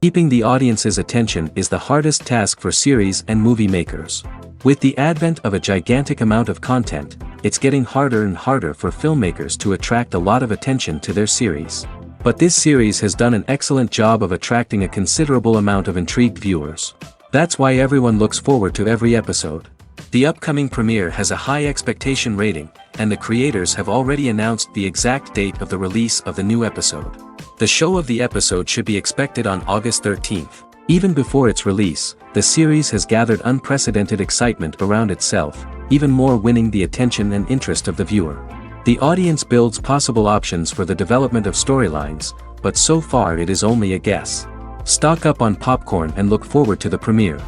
Keeping the audience's attention is the hardest task for series and movie makers. With the advent of a gigantic amount of content, it's getting harder and harder for filmmakers to attract a lot of attention to their series. But this series has done an excellent job of attracting a considerable amount of intrigued viewers. That's why everyone looks forward to every episode. The upcoming premiere has a high expectation rating, and the creators have already announced the exact date of the release of the new episode. The show of the episode should be expected on August 13th. Even before its release, the series has gathered unprecedented excitement around itself, even more winning the attention and interest of the viewer. The audience builds possible options for the development of storylines, but so far it is only a guess. Stock up on popcorn and look forward to the premiere.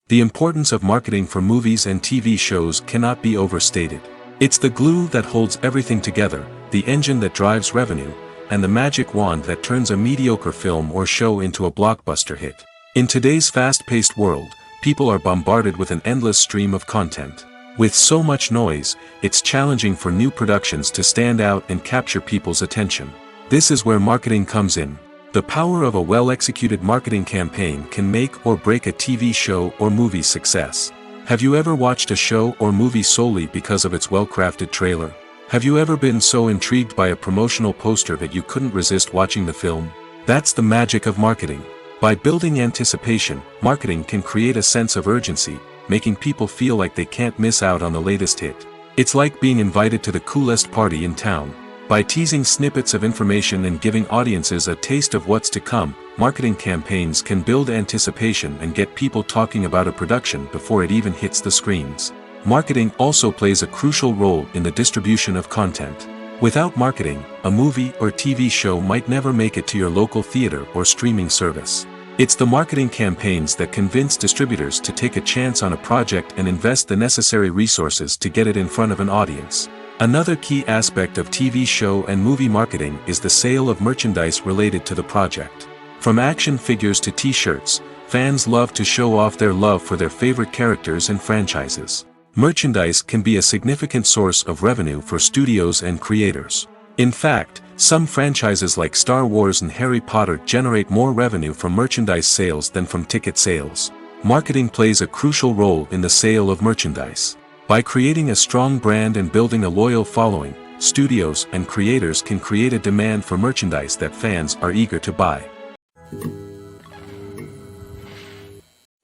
The importance of marketing for movies and TV shows cannot be overstated. It's the glue that holds everything together, the engine that drives revenue, and the magic wand that turns a mediocre film or show into a blockbuster hit. In today's fast-paced world, people are bombarded with an endless stream of content. With so much noise, it's challenging for new productions to stand out and capture people's attention. This is where marketing comes in. The power of a well-executed marketing campaign can make or break a TV show or movie's success. Have you ever watched a show or movie solely because of its well-crafted trailer? Have you ever been so intrigued by a promotional poster that you couldn't resist watching the film? That's the magic of marketing. By building anticipation, marketing can create a sense of urgency, making people feel like they can't miss out on the latest hit. It's like being invited to the coolest party in town. By teasing snippets of information and giving audiences a taste of what's to come, marketing campaigns can build anticipation and get people talking about a production before it even hits the screens. Marketing also plays a crucial role in the distribution of content. Without marketing, a movie or TV show might never make it to your local theater or streaming service. It's the marketing campaigns that convince distributors to take a chance on a project and invest the necessary resources to get it in front of an audience. Another key aspect of TV show and movie marketing is the sale of merchandise related to the project. From action figures to t-shirts, fans love to show off their love for their favorite characters and franchises. Merchandise can be a significant source of revenue for studios and creators. In fact, some franchises like Star Wars and Harry Potter generate more revenue from merchandise sales than from ticket sales. Marketing plays a crucial role in the sale of merchandise. By creating a strong brand and building a loyal following, studios and creators can create a demand for merchandise that fans are eager to buy.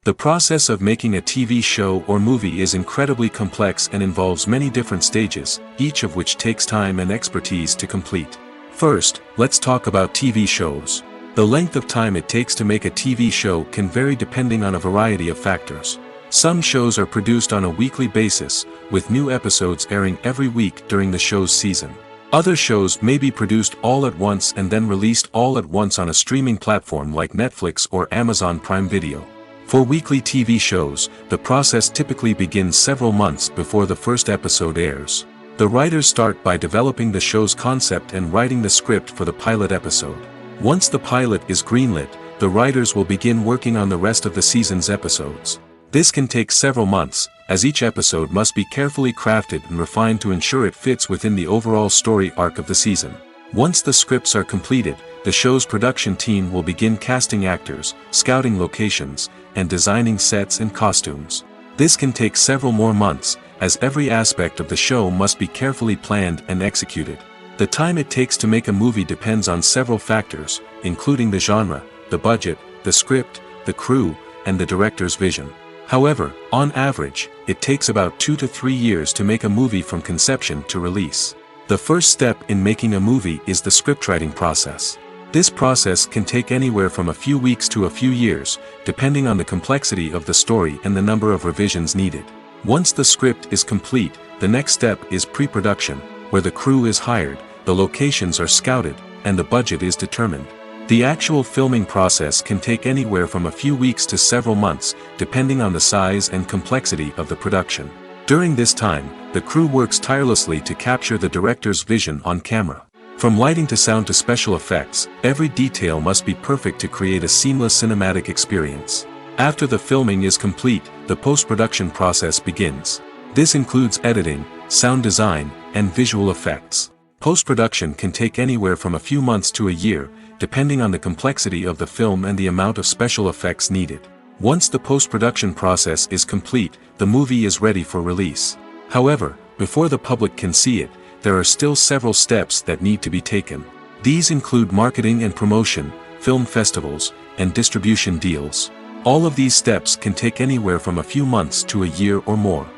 The process of making a TV show or movie is incredibly complex and involves many different stages, each of which takes time and expertise to complete. First, let's talk about TV shows. The length of time it takes to make a TV show can vary depending on a variety of factors. Some shows are produced on a weekly basis, with new episodes airing every week during the show's season. Other shows may be produced all at once and then released all at once on a streaming platform like Netflix or Amazon Prime Video. For weekly TV shows, the process typically begins several months before the first episode airs. The writers start by developing the show's concept and writing the script for the pilot episode. Once the pilot is greenlit, the writers will begin working on the rest of the season's episodes. This can take several months, as each episode must be carefully crafted and refined to ensure it fits within the overall story arc of the season. Once the scripts are completed, the show's production team will begin casting actors, scouting locations, and designing sets and costumes. This can take several more months, as every aspect of the show must be carefully planned and executed. The time it takes to make a movie depends on several factors, including the genre, the budget, the script, the crew, and the director's vision. However, on average, it takes about 2 to 3 years to make a movie from conception to release. The first step in making a movie is the scriptwriting process. This process can take anywhere from a few weeks to a few years, depending on the complexity of the story and the number of revisions needed. Once the script is complete, the next step is pre-production, where the crew is hired, the locations are scouted, and the budget is determined. The actual filming process can take anywhere from a few weeks to several months, depending on the size and complexity of the production. During this time, the crew works tirelessly to capture the director's vision on camera. From lighting to sound to special effects, every detail must be perfect to create a seamless cinematic experience. After the filming is complete, the post-production process begins. This includes editing, sound design, and visual effects. Post-production can take anywhere from a few months to a year, depending on the complexity of the film and the amount of special effects needed. Once the post-production process is complete, the movie is ready for release. However, before the public can see it, there are still several steps that need to be taken. These include marketing and promotion, film festivals, and distribution deals. All of these steps can take anywhere from a few months to a year or more.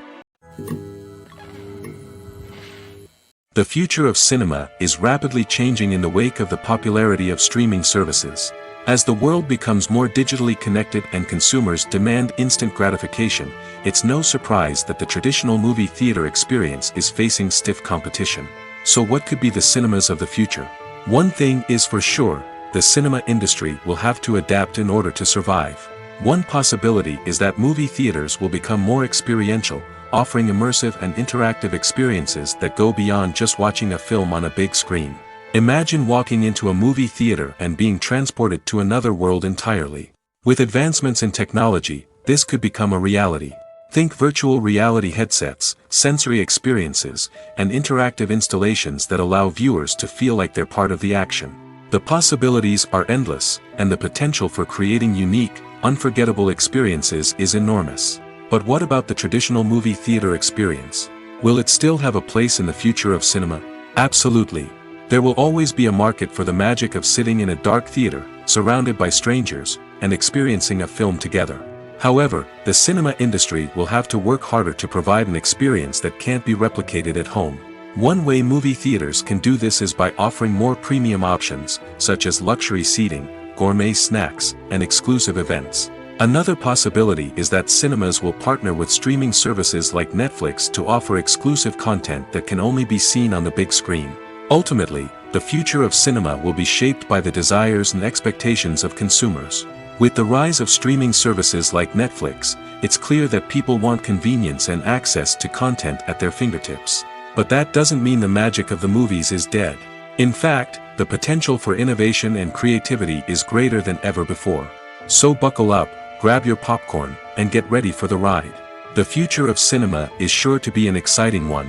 The future of cinema is rapidly changing in the wake of the popularity of streaming services. As the world becomes more digitally connected and consumers demand instant gratification, it's no surprise that the traditional movie theater experience is facing stiff competition. So what could be the cinemas of the future? One thing is for sure, the cinema industry will have to adapt in order to survive. One possibility is that movie theaters will become more experiential, offering immersive and interactive experiences that go beyond just watching a film on a big screen. Imagine walking into a movie theater and being transported to another world entirely. With advancements in technology, this could become a reality. Think virtual reality headsets, sensory experiences, and interactive installations that allow viewers to feel like they're part of the action. The possibilities are endless, and the potential for creating unique, unforgettable experiences is enormous. But what about the traditional movie theater experience? Will it still have a place in the future of cinema? Absolutely. There will always be a market for the magic of sitting in a dark theater, surrounded by strangers, and experiencing a film together. However, the cinema industry will have to work harder to provide an experience that can't be replicated at home. One way movie theaters can do this is by offering more premium options, such as luxury seating, gourmet snacks, and exclusive events. Another possibility is that cinemas will partner with streaming services like Netflix to offer exclusive content that can only be seen on the big screen. Ultimately, the future of cinema will be shaped by the desires and expectations of consumers. With the rise of streaming services like Netflix, it's clear that people want convenience and access to content at their fingertips. But that doesn't mean the magic of the movies is dead. In fact, the potential for innovation and creativity is greater than ever before. So buckle up, grab your popcorn, and get ready for the ride. The future of cinema is sure to be an exciting one.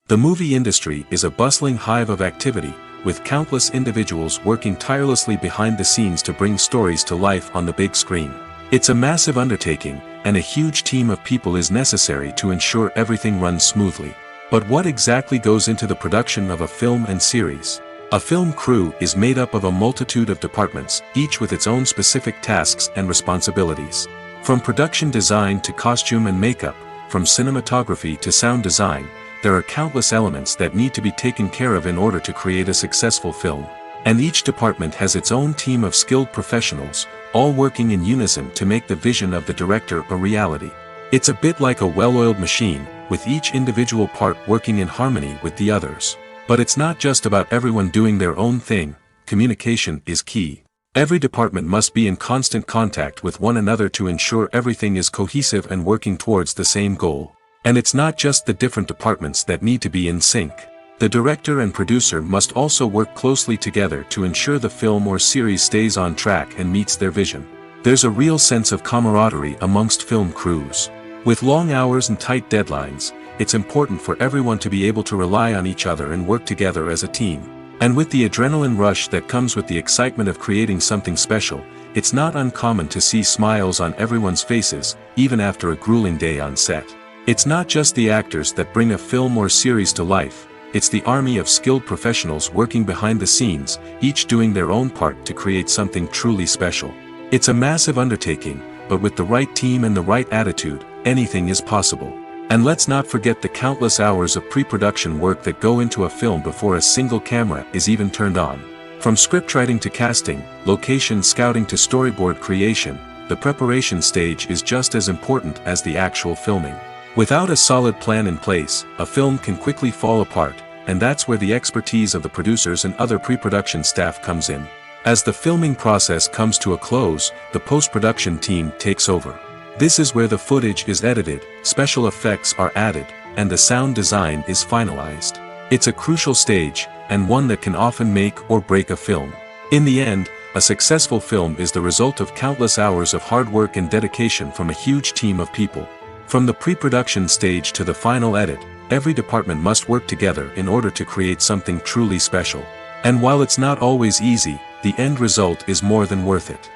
The movie industry is a bustling hive of activity, with countless individuals working tirelessly behind the scenes to bring stories to life on the big screen. It's a massive undertaking, and a huge team of people is necessary to ensure everything runs smoothly. But what exactly goes into the production of a film and series? A film crew is made up of a multitude of departments, each with its own specific tasks and responsibilities. From production design to costume and makeup, from cinematography to sound design, there are countless elements that need to be taken care of in order to create a successful film. And each department has its own team of skilled professionals, all working in unison to make the vision of the director a reality. It's a bit like a well-oiled machine, with each individual part working in harmony with the others. But it's not just about everyone doing their own thing, communication is key. Every department must be in constant contact with one another to ensure everything is cohesive and working towards the same goal. And it's not just the different departments that need to be in sync. The director and producer must also work closely together to ensure the film or series stays on track and meets their vision. There's a real sense of camaraderie amongst film crews. With long hours and tight deadlines, it's important for everyone to be able to rely on each other and work together as a team. And with the adrenaline rush that comes with the excitement of creating something special, it's not uncommon to see smiles on everyone's faces, even after a grueling day on set. It's not just the actors that bring a film or series to life, it's the army of skilled professionals working behind the scenes, each doing their own part to create something truly special. It's a massive undertaking, but with the right team and the right attitude, anything is possible. And let's not forget the countless hours of pre-production work that go into a film before a single camera is even turned on. From scriptwriting to casting, location scouting to storyboard creation, the preparation stage is just as important as the actual filming. Without a solid plan in place, a film can quickly fall apart, and that's where the expertise of the producers and other pre-production staff comes in. As the filming process comes to a close, the post-production team takes over. This is where the footage is edited, special effects are added, and the sound design is finalized. It's a crucial stage, and one that can often make or break a film. In the end, a successful film is the result of countless hours of hard work and dedication from a huge team of people. From the pre-production stage to the final edit, every department must work together in order to create something truly special. And while it's not always easy, the end result is more than worth it.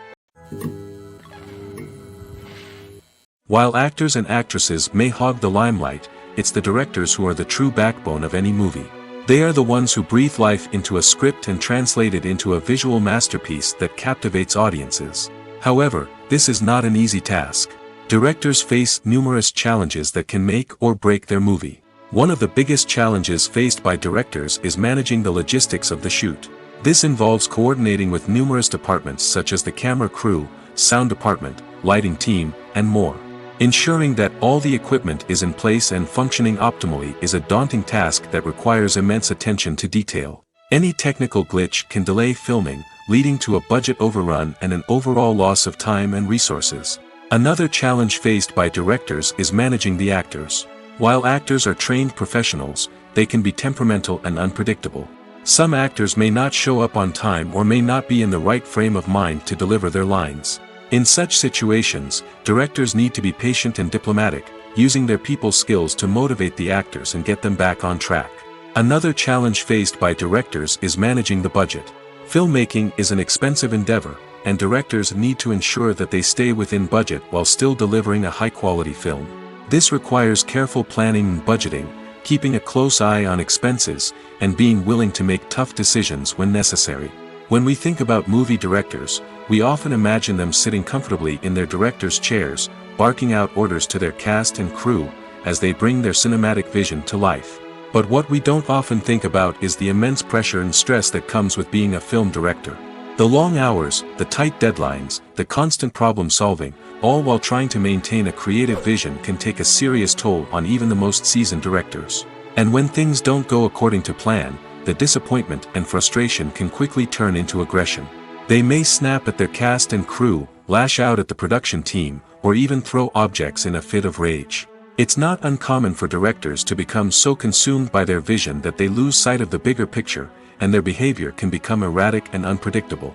While actors and actresses may hog the limelight, it's the directors who are the true backbone of any movie. They are the ones who breathe life into a script and translate it into a visual masterpiece that captivates audiences. However, this is not an easy task. Directors face numerous challenges that can make or break their movie. One of the biggest challenges faced by directors is managing the logistics of the shoot. This involves coordinating with numerous departments such as the camera crew, sound department, lighting team, and more. Ensuring that all the equipment is in place and functioning optimally is a daunting task that requires immense attention to detail. Any technical glitch can delay filming, leading to a budget overrun and an overall loss of time and resources. Another challenge faced by directors is managing the actors. While actors are trained professionals, they can be temperamental and unpredictable. Some actors may not show up on time or may not be in the right frame of mind to deliver their lines. In such situations, directors need to be patient and diplomatic, using their people skills to motivate the actors and get them back on track. Another challenge faced by directors is managing the budget. Filmmaking is an expensive endeavor, and directors need to ensure that they stay within budget while still delivering a high-quality film. This requires careful planning and budgeting, keeping a close eye on expenses, and being willing to make tough decisions when necessary. When we think about movie directors, we often imagine them sitting comfortably in their director's chairs, barking out orders to their cast and crew, as they bring their cinematic vision to life. But what we don't often think about is the immense pressure and stress that comes with being a film director. The long hours, the tight deadlines, the constant problem solving, all while trying to maintain a creative vision can take a serious toll on even the most seasoned directors. And when things don't go according to plan, the disappointment and frustration can quickly turn into aggression. They may snap at their cast and crew, lash out at the production team, or even throw objects in a fit of rage. It's not uncommon for directors to become so consumed by their vision that they lose sight of the bigger picture, and their behavior can become erratic and unpredictable.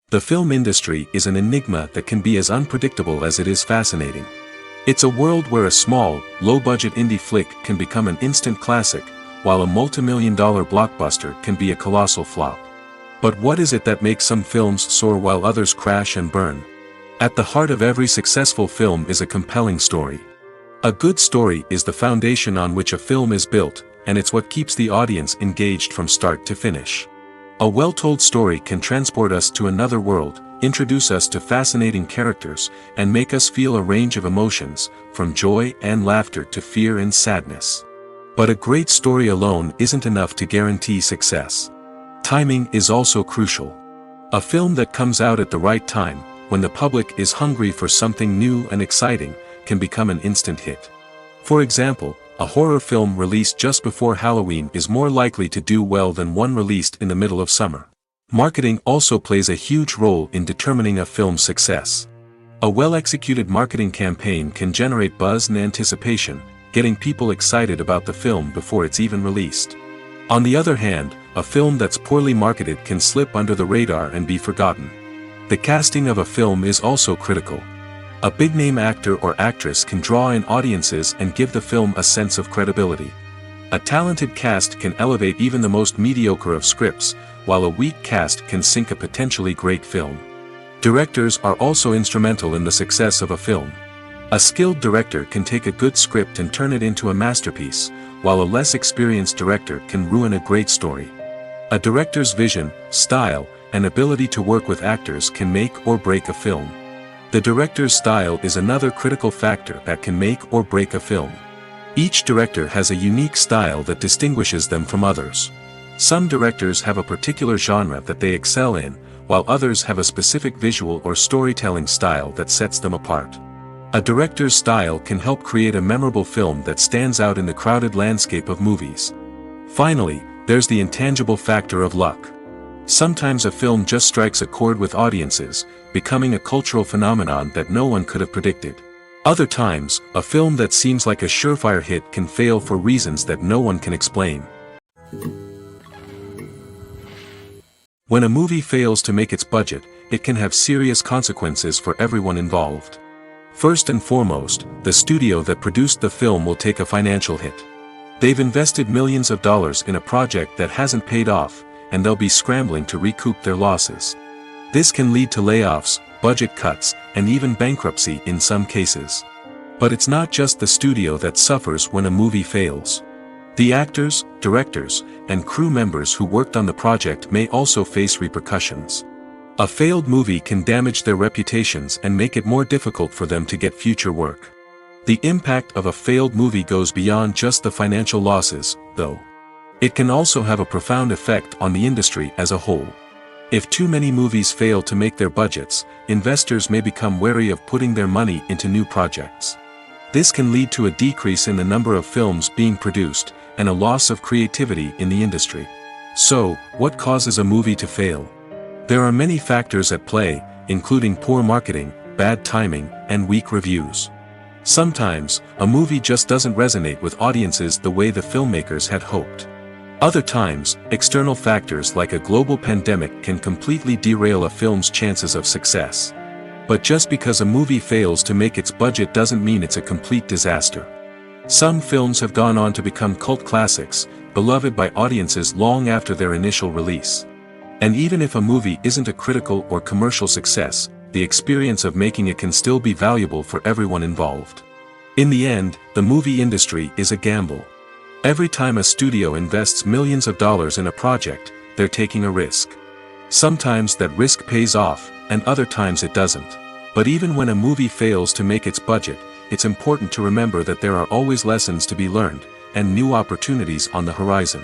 The film industry is an enigma that can be as unpredictable as it is fascinating. It's a world where a small, low-budget indie flick can become an instant classic, while a multi-million-dollar blockbuster can be a colossal flop. But what is it that makes some films soar while others crash and burn? At the heart of every successful film is a compelling story. A good story is the foundation on which a film is built, and it's what keeps the audience engaged from start to finish. A well-told story can transport us to another world, introduce us to fascinating characters, and make us feel a range of emotions, from joy and laughter to fear and sadness. But a great story alone isn't enough to guarantee success. Timing is also crucial. A film that comes out at the right time, when the public is hungry for something new and exciting, can become an instant hit. For example, a horror film released just before Halloween is more likely to do well than one released in the middle of summer. Marketing also plays a huge role in determining a film's success. A well-executed marketing campaign can generate buzz and anticipation, getting people excited about the film before it's even released. On the other hand, a film that's poorly marketed can slip under the radar and be forgotten. The casting of a film is also critical. A big-name actor or actress can draw in audiences and give the film a sense of credibility. A talented cast can elevate even the most mediocre of scripts, while a weak cast can sink a potentially great film. Directors are also instrumental in the success of a film. A skilled director can take a good script and turn it into a masterpiece, while a less experienced director can ruin a great story. A director's vision, style, and ability to work with actors can make or break a film. The director's style is another critical factor that can make or break a film. Each director has a unique style that distinguishes them from others. Some directors have a particular genre that they excel in, while others have a specific visual or storytelling style that sets them apart. A director's style can help create a memorable film that stands out in the crowded landscape of movies. Finally, there's the intangible factor of luck. Sometimes a film just strikes a chord with audiences, becoming a cultural phenomenon that no one could have predicted. Other times, a film that seems like a surefire hit can fail for reasons that no one can explain. When a movie fails to make its budget, it can have serious consequences for everyone involved. First and foremost, the studio that produced the film will take a financial hit. They've invested millions of dollars in a project that hasn't paid off, and they'll be scrambling to recoup their losses. This can lead to layoffs, budget cuts, and even bankruptcy in some cases. But it's not just the studio that suffers when a movie fails. The actors, directors, and crew members who worked on the project may also face repercussions. A failed movie can damage their reputations and make it more difficult for them to get future work. The impact of a failed movie goes beyond just the financial losses, though. It can also have a profound effect on the industry as a whole. If too many movies fail to make their budgets, investors may become wary of putting their money into new projects. This can lead to a decrease in the number of films being produced, and a loss of creativity in the industry. So, what causes a movie to fail? There are many factors at play, including poor marketing, bad timing, and weak reviews. Sometimes, a movie just doesn't resonate with audiences the way the filmmakers had hoped. Other times, external factors like a global pandemic can completely derail a film's chances of success. But just because a movie fails to make its budget doesn't mean it's a complete disaster. Some films have gone on to become cult classics, beloved by audiences long after their initial release. And even if a movie isn't a critical or commercial success, the experience of making it can still be valuable for everyone involved. In the end, the movie industry is a gamble. Every time a studio invests millions of dollars in a project, they're taking a risk. Sometimes that risk pays off, and other times it doesn't. But even when a movie fails to make its budget, it's important to remember that there are always lessons to be learned, and new opportunities on the horizon.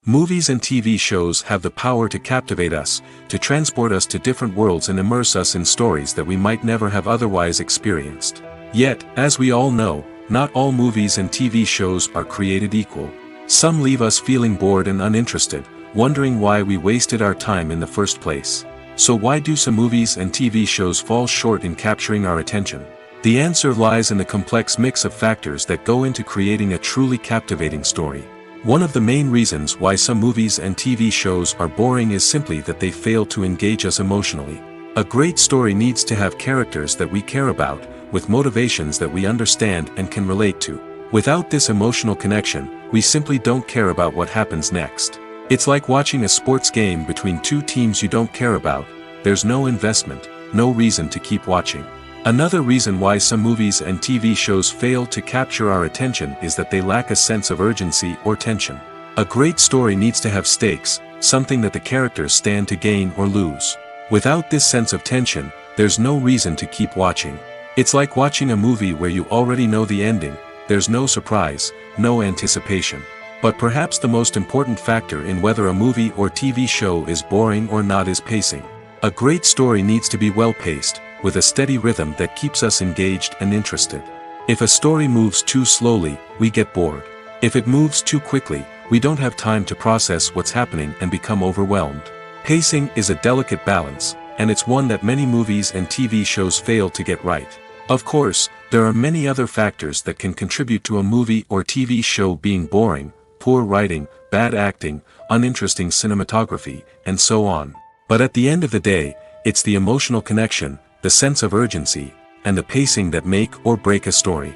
Movies and TV shows have the power to captivate us, to transport us to different worlds and immerse us in stories that we might never have otherwise experienced. Yet, as we all know, not all movies and TV shows are created equal. Some leave us feeling bored and uninterested, wondering why we wasted our time in the first place. So why do some movies and TV shows fall short in capturing our attention? The answer lies in the complex mix of factors that go into creating a truly captivating story. One of the main reasons why some movies and TV shows are boring is simply that they fail to engage us emotionally. A great story needs to have characters that we care about, with motivations that we understand and can relate to. Without this emotional connection, we simply don't care about what happens next. It's like watching a sports game between two teams you don't care about. There's no investment, no reason to keep watching. Another reason why some movies and TV shows fail to capture our attention is that they lack a sense of urgency or tension. A great story needs to have stakes, something that the characters stand to gain or lose. Without this sense of tension, there's no reason to keep watching. It's like watching a movie where you already know the ending. There's no surprise, no anticipation. But perhaps the most important factor in whether a movie or TV show is boring or not is pacing. A great story needs to be well-paced, with a steady rhythm that keeps us engaged and interested. If a story moves too slowly, we get bored. If it moves too quickly, we don't have time to process what's happening and become overwhelmed. Pacing is a delicate balance, and it's one that many movies and TV shows fail to get right. Of course, there are many other factors that can contribute to a movie or TV show being boring: poor writing, bad acting, uninteresting cinematography, and so on. But at the end of the day, it's the emotional connection, the sense of urgency, and the pacing that make or break a story.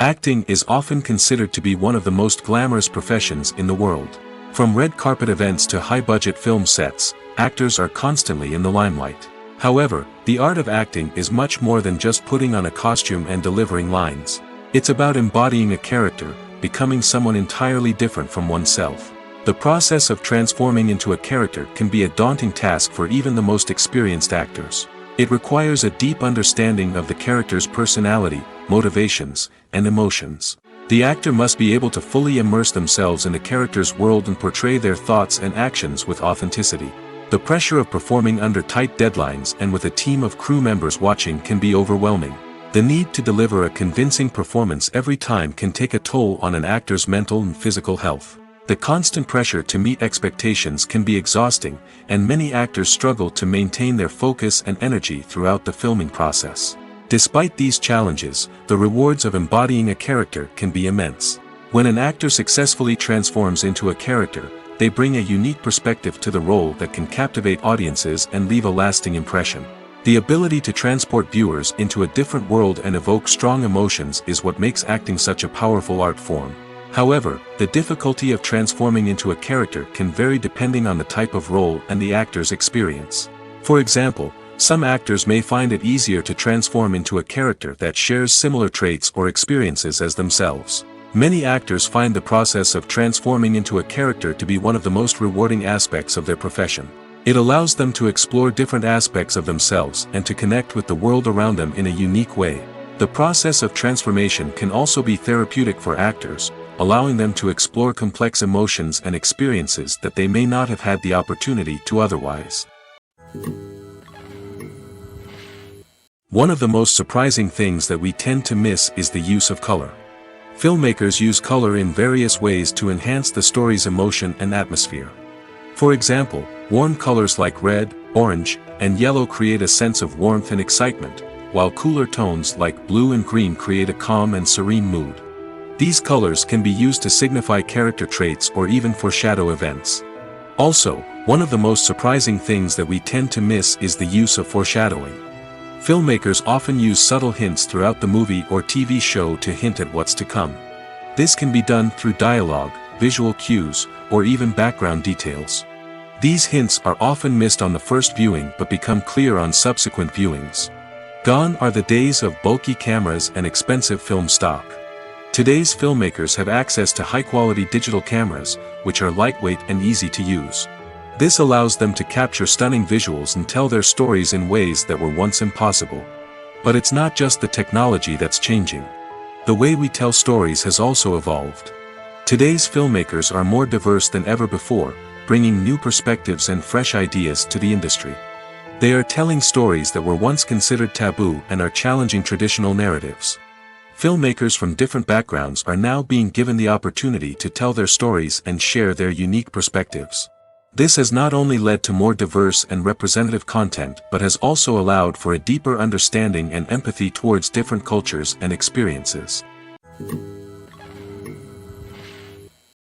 Acting is often considered to be one of the most glamorous professions in the world. From red carpet events to high-budget film sets, actors are constantly in the limelight. However, the art of acting is much more than just putting on a costume and delivering lines. It's about embodying a character, becoming someone entirely different from oneself. The process of transforming into a character can be a daunting task for even the most experienced actors. It requires a deep understanding of the character's personality, motivations, and emotions. The actor must be able to fully immerse themselves in the character's world and portray their thoughts and actions with authenticity. The pressure of performing under tight deadlines and with a team of crew members watching can be overwhelming. The need to deliver a convincing performance every time can take a toll on an actor's mental and physical health. The constant pressure to meet expectations can be exhausting, and many actors struggle to maintain their focus and energy throughout the filming process. Despite these challenges, the rewards of embodying a character can be immense. When an actor successfully transforms into a character, they bring a unique perspective to the role that can captivate audiences and leave a lasting impression. The ability to transport viewers into a different world and evoke strong emotions is what makes acting such a powerful art form. However, the difficulty of transforming into a character can vary depending on the type of role and the actor's experience. For example, some actors may find it easier to transform into a character that shares similar traits or experiences as themselves. Many actors find the process of transforming into a character to be one of the most rewarding aspects of their profession. It allows them to explore different aspects of themselves and to connect with the world around them in a unique way. The process of transformation can also be therapeutic for actors, allowing them to explore complex emotions and experiences that they may not have had the opportunity to otherwise. One of the most surprising things that we tend to miss is the use of color. Filmmakers use color in various ways to enhance the story's emotion and atmosphere. For example, warm colors like red, orange, and yellow create a sense of warmth and excitement, while cooler tones like blue and green create a calm and serene mood. These colors can be used to signify character traits or even foreshadow events. Also, one of the most surprising things that we tend to miss is the use of foreshadowing. Filmmakers often use subtle hints throughout the movie or TV show to hint at what's to come. This can be done through dialogue, visual cues, or even background details. These hints are often missed on the first viewing but become clear on subsequent viewings. Gone are the days of bulky cameras and expensive film stock. Today's filmmakers have access to high-quality digital cameras, which are lightweight and easy to use. This allows them to capture stunning visuals and tell their stories in ways that were once impossible. But it's not just the technology that's changing. The way we tell stories has also evolved. Today's filmmakers are more diverse than ever before, bringing new perspectives and fresh ideas to the industry. They are telling stories that were once considered taboo and are challenging traditional narratives. Filmmakers from different backgrounds are now being given the opportunity to tell their stories and share their unique perspectives. This has not only led to more diverse and representative content but has also allowed for a deeper understanding and empathy towards different cultures and experiences.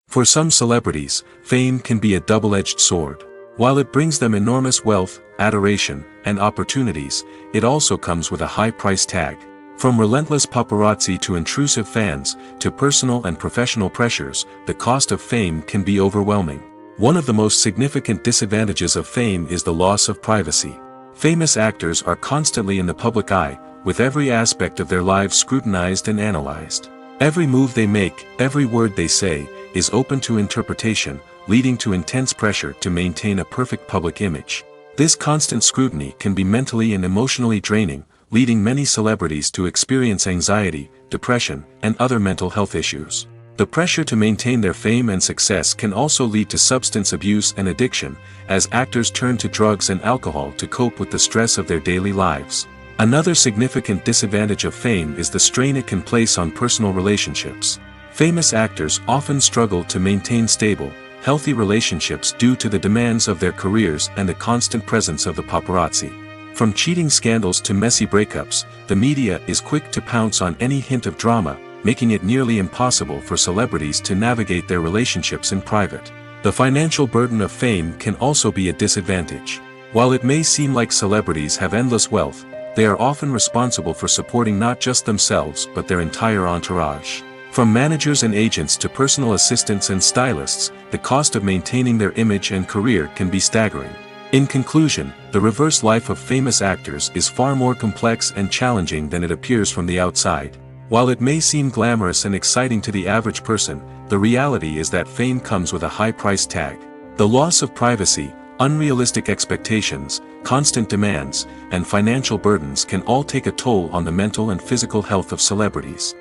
For some celebrities, fame can be a double-edged sword. While it brings them enormous wealth, adoration, and opportunities, it also comes with a high price tag. From relentless paparazzi to intrusive fans, to personal and professional pressures, the cost of fame can be overwhelming. One of the most significant disadvantages of fame is the loss of privacy. Famous actors are constantly in the public eye, with every aspect of their lives scrutinized and analyzed. Every move they make, every word they say, is open to interpretation, leading to intense pressure to maintain a perfect public image. This constant scrutiny can be mentally and emotionally draining, leading many celebrities to experience anxiety, depression, and other mental health issues. The pressure to maintain their fame and success can also lead to substance abuse and addiction, as actors turn to drugs and alcohol to cope with the stress of their daily lives. Another significant disadvantage of fame is the strain it can place on personal relationships. Famous actors often struggle to maintain stable, healthy relationships due to the demands of their careers and the constant presence of the paparazzi. From cheating scandals to messy breakups, the media is quick to pounce on any hint of drama, making it nearly impossible for celebrities to navigate their relationships in private. The financial burden of fame can also be a disadvantage. While it may seem like celebrities have endless wealth, they are often responsible for supporting not just themselves but their entire entourage. From managers and agents to personal assistants and stylists, the cost of maintaining their image and career can be staggering. In conclusion, the reverse life of famous actors is far more complex and challenging than it appears from the outside. While it may seem glamorous and exciting to the average person, the reality is that fame comes with a high price tag. The loss of privacy, unrealistic expectations, constant demands, and financial burdens can all take a toll on the mental and physical health of celebrities.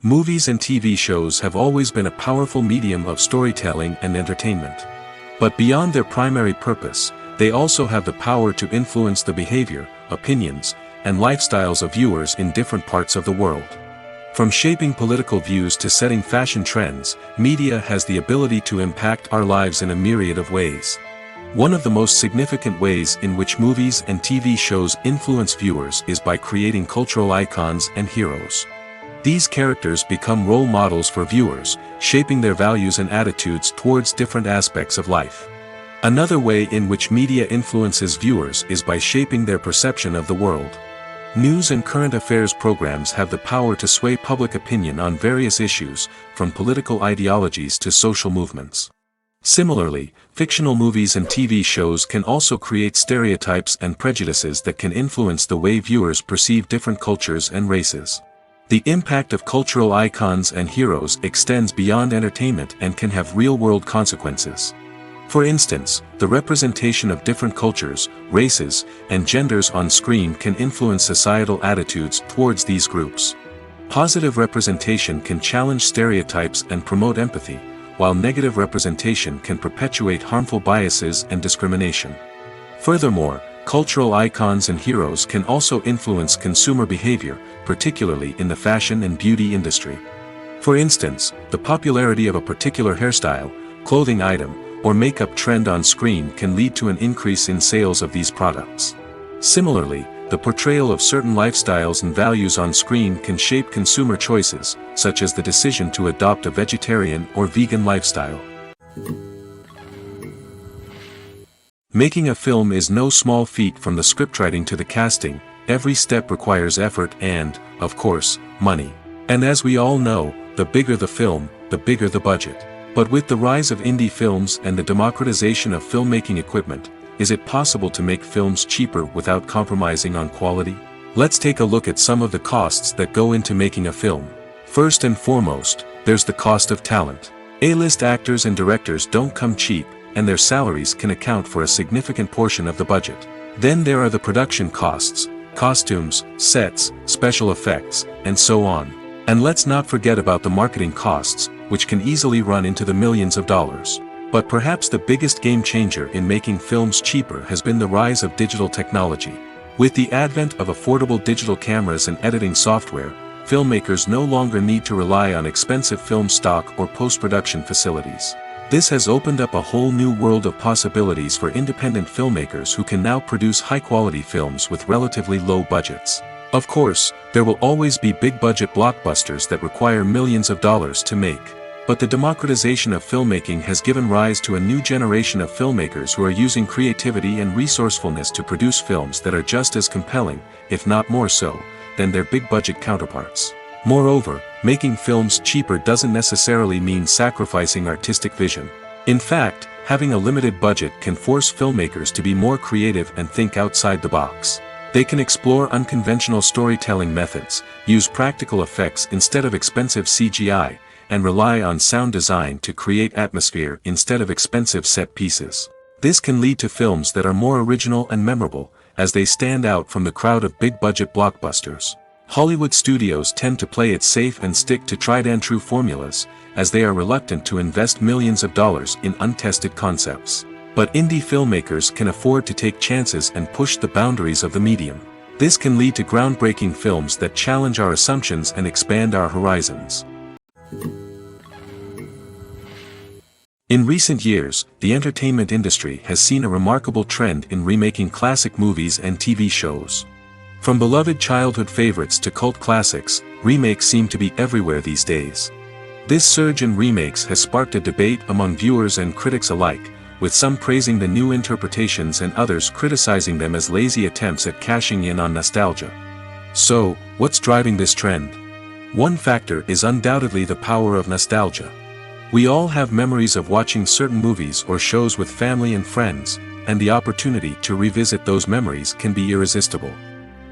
Movies and TV shows have always been a powerful medium of storytelling and entertainment. But beyond their primary purpose, they also have the power to influence the behavior, opinions, and lifestyles of viewers in different parts of the world. From shaping political views to setting fashion trends, media has the ability to impact our lives in a myriad of ways. One of the most significant ways in which movies and TV shows influence viewers is by creating cultural icons and heroes. These characters become role models for viewers, shaping their values and attitudes towards different aspects of life. Another way in which media influences viewers is by shaping their perception of the world. News and current affairs programs have the power to sway public opinion on various issues, from political ideologies to social movements. Similarly, fictional movies and TV shows can also create stereotypes and prejudices that can influence the way viewers perceive different cultures and races. The impact of cultural icons and heroes extends beyond entertainment and can have real-world consequences. For instance, the representation of different cultures, races, and genders on screen can influence societal attitudes towards these groups. Positive representation can challenge stereotypes and promote empathy, while negative representation can perpetuate harmful biases and discrimination. Furthermore, cultural icons and heroes can also influence consumer behavior, particularly in the fashion and beauty industry. For instance, the popularity of a particular hairstyle, clothing item, or makeup trend on screen can lead to an increase in sales of these products. Similarly, the portrayal of certain lifestyles and values on screen can shape consumer choices, such as the decision to adopt a vegetarian or vegan lifestyle. Making a film is no small feat. From the scriptwriting to the casting, every step requires effort and, of course, money. And as we all know, the bigger the film, the bigger the budget. But with the rise of indie films and the democratization of filmmaking equipment, is it possible to make films cheaper without compromising on quality? Let's take a look at some of the costs that go into making a film. First and foremost, there's the cost of talent. A-list actors and directors don't come cheap, and their salaries can account for a significant portion of the budget. Then there are the production costs, costumes, sets, special effects, and so on. And let's not forget about the marketing costs, which can easily run into the millions of dollars. But perhaps the biggest game changer in making films cheaper has been the rise of digital technology. With the advent of affordable digital cameras and editing software, filmmakers no longer need to rely on expensive film stock or post-production facilities. This has opened up a whole new world of possibilities for independent filmmakers who can now produce high-quality films with relatively low budgets. Of course, there will always be big-budget blockbusters that require millions of dollars to make. But the democratization of filmmaking has given rise to a new generation of filmmakers who are using creativity and resourcefulness to produce films that are just as compelling, if not more so, than their big-budget counterparts. Moreover, making films cheaper doesn't necessarily mean sacrificing artistic vision. In fact, having a limited budget can force filmmakers to be more creative and think outside the box. They can explore unconventional storytelling methods, use practical effects instead of expensive CGI, and rely on sound design to create atmosphere instead of expensive set pieces. This can lead to films that are more original and memorable, as they stand out from the crowd of big-budget blockbusters. Hollywood studios tend to play it safe and stick to tried-and-true formulas, as they are reluctant to invest millions of dollars in untested concepts. But indie filmmakers can afford to take chances and push the boundaries of the medium. This can lead to groundbreaking films that challenge our assumptions and expand our horizons. In recent years, the entertainment industry has seen a remarkable trend in remaking classic movies and TV shows. From beloved childhood favorites to cult classics, remakes seem to be everywhere these days. This surge in remakes has sparked a debate among viewers and critics alike, with some praising the new interpretations and others criticizing them as lazy attempts at cashing in on nostalgia. So, what's driving this trend? One factor is undoubtedly the power of nostalgia. We all have memories of watching certain movies or shows with family and friends, and the opportunity to revisit those memories can be irresistible.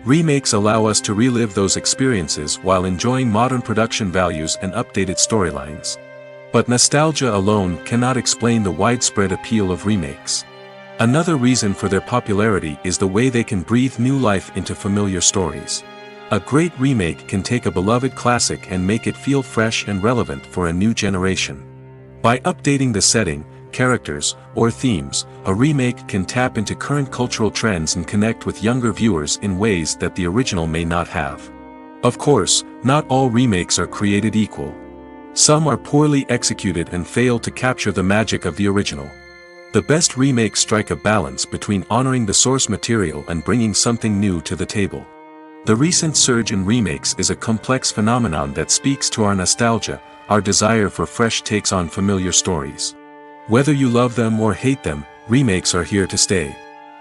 Remakes allow us to relive those experiences while enjoying modern production values and updated storylines. But nostalgia alone cannot explain the widespread appeal of remakes. Another reason for their popularity is the way they can breathe new life into familiar stories. A great remake can take a beloved classic and make it feel fresh and relevant for a new generation. By updating the setting, characters, or themes, a remake can tap into current cultural trends and connect with younger viewers in ways that the original may not have. Of course, not all remakes are created equal. Some are poorly executed and fail to capture the magic of the original. The best remakes strike a balance between honoring the source material and bringing something new to the table. The recent surge in remakes is a complex phenomenon that speaks to our nostalgia, our desire for fresh takes on familiar stories. Whether you love them or hate them, remakes are here to stay.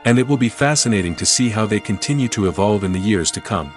And it will be fascinating to see how they continue to evolve in the years to come.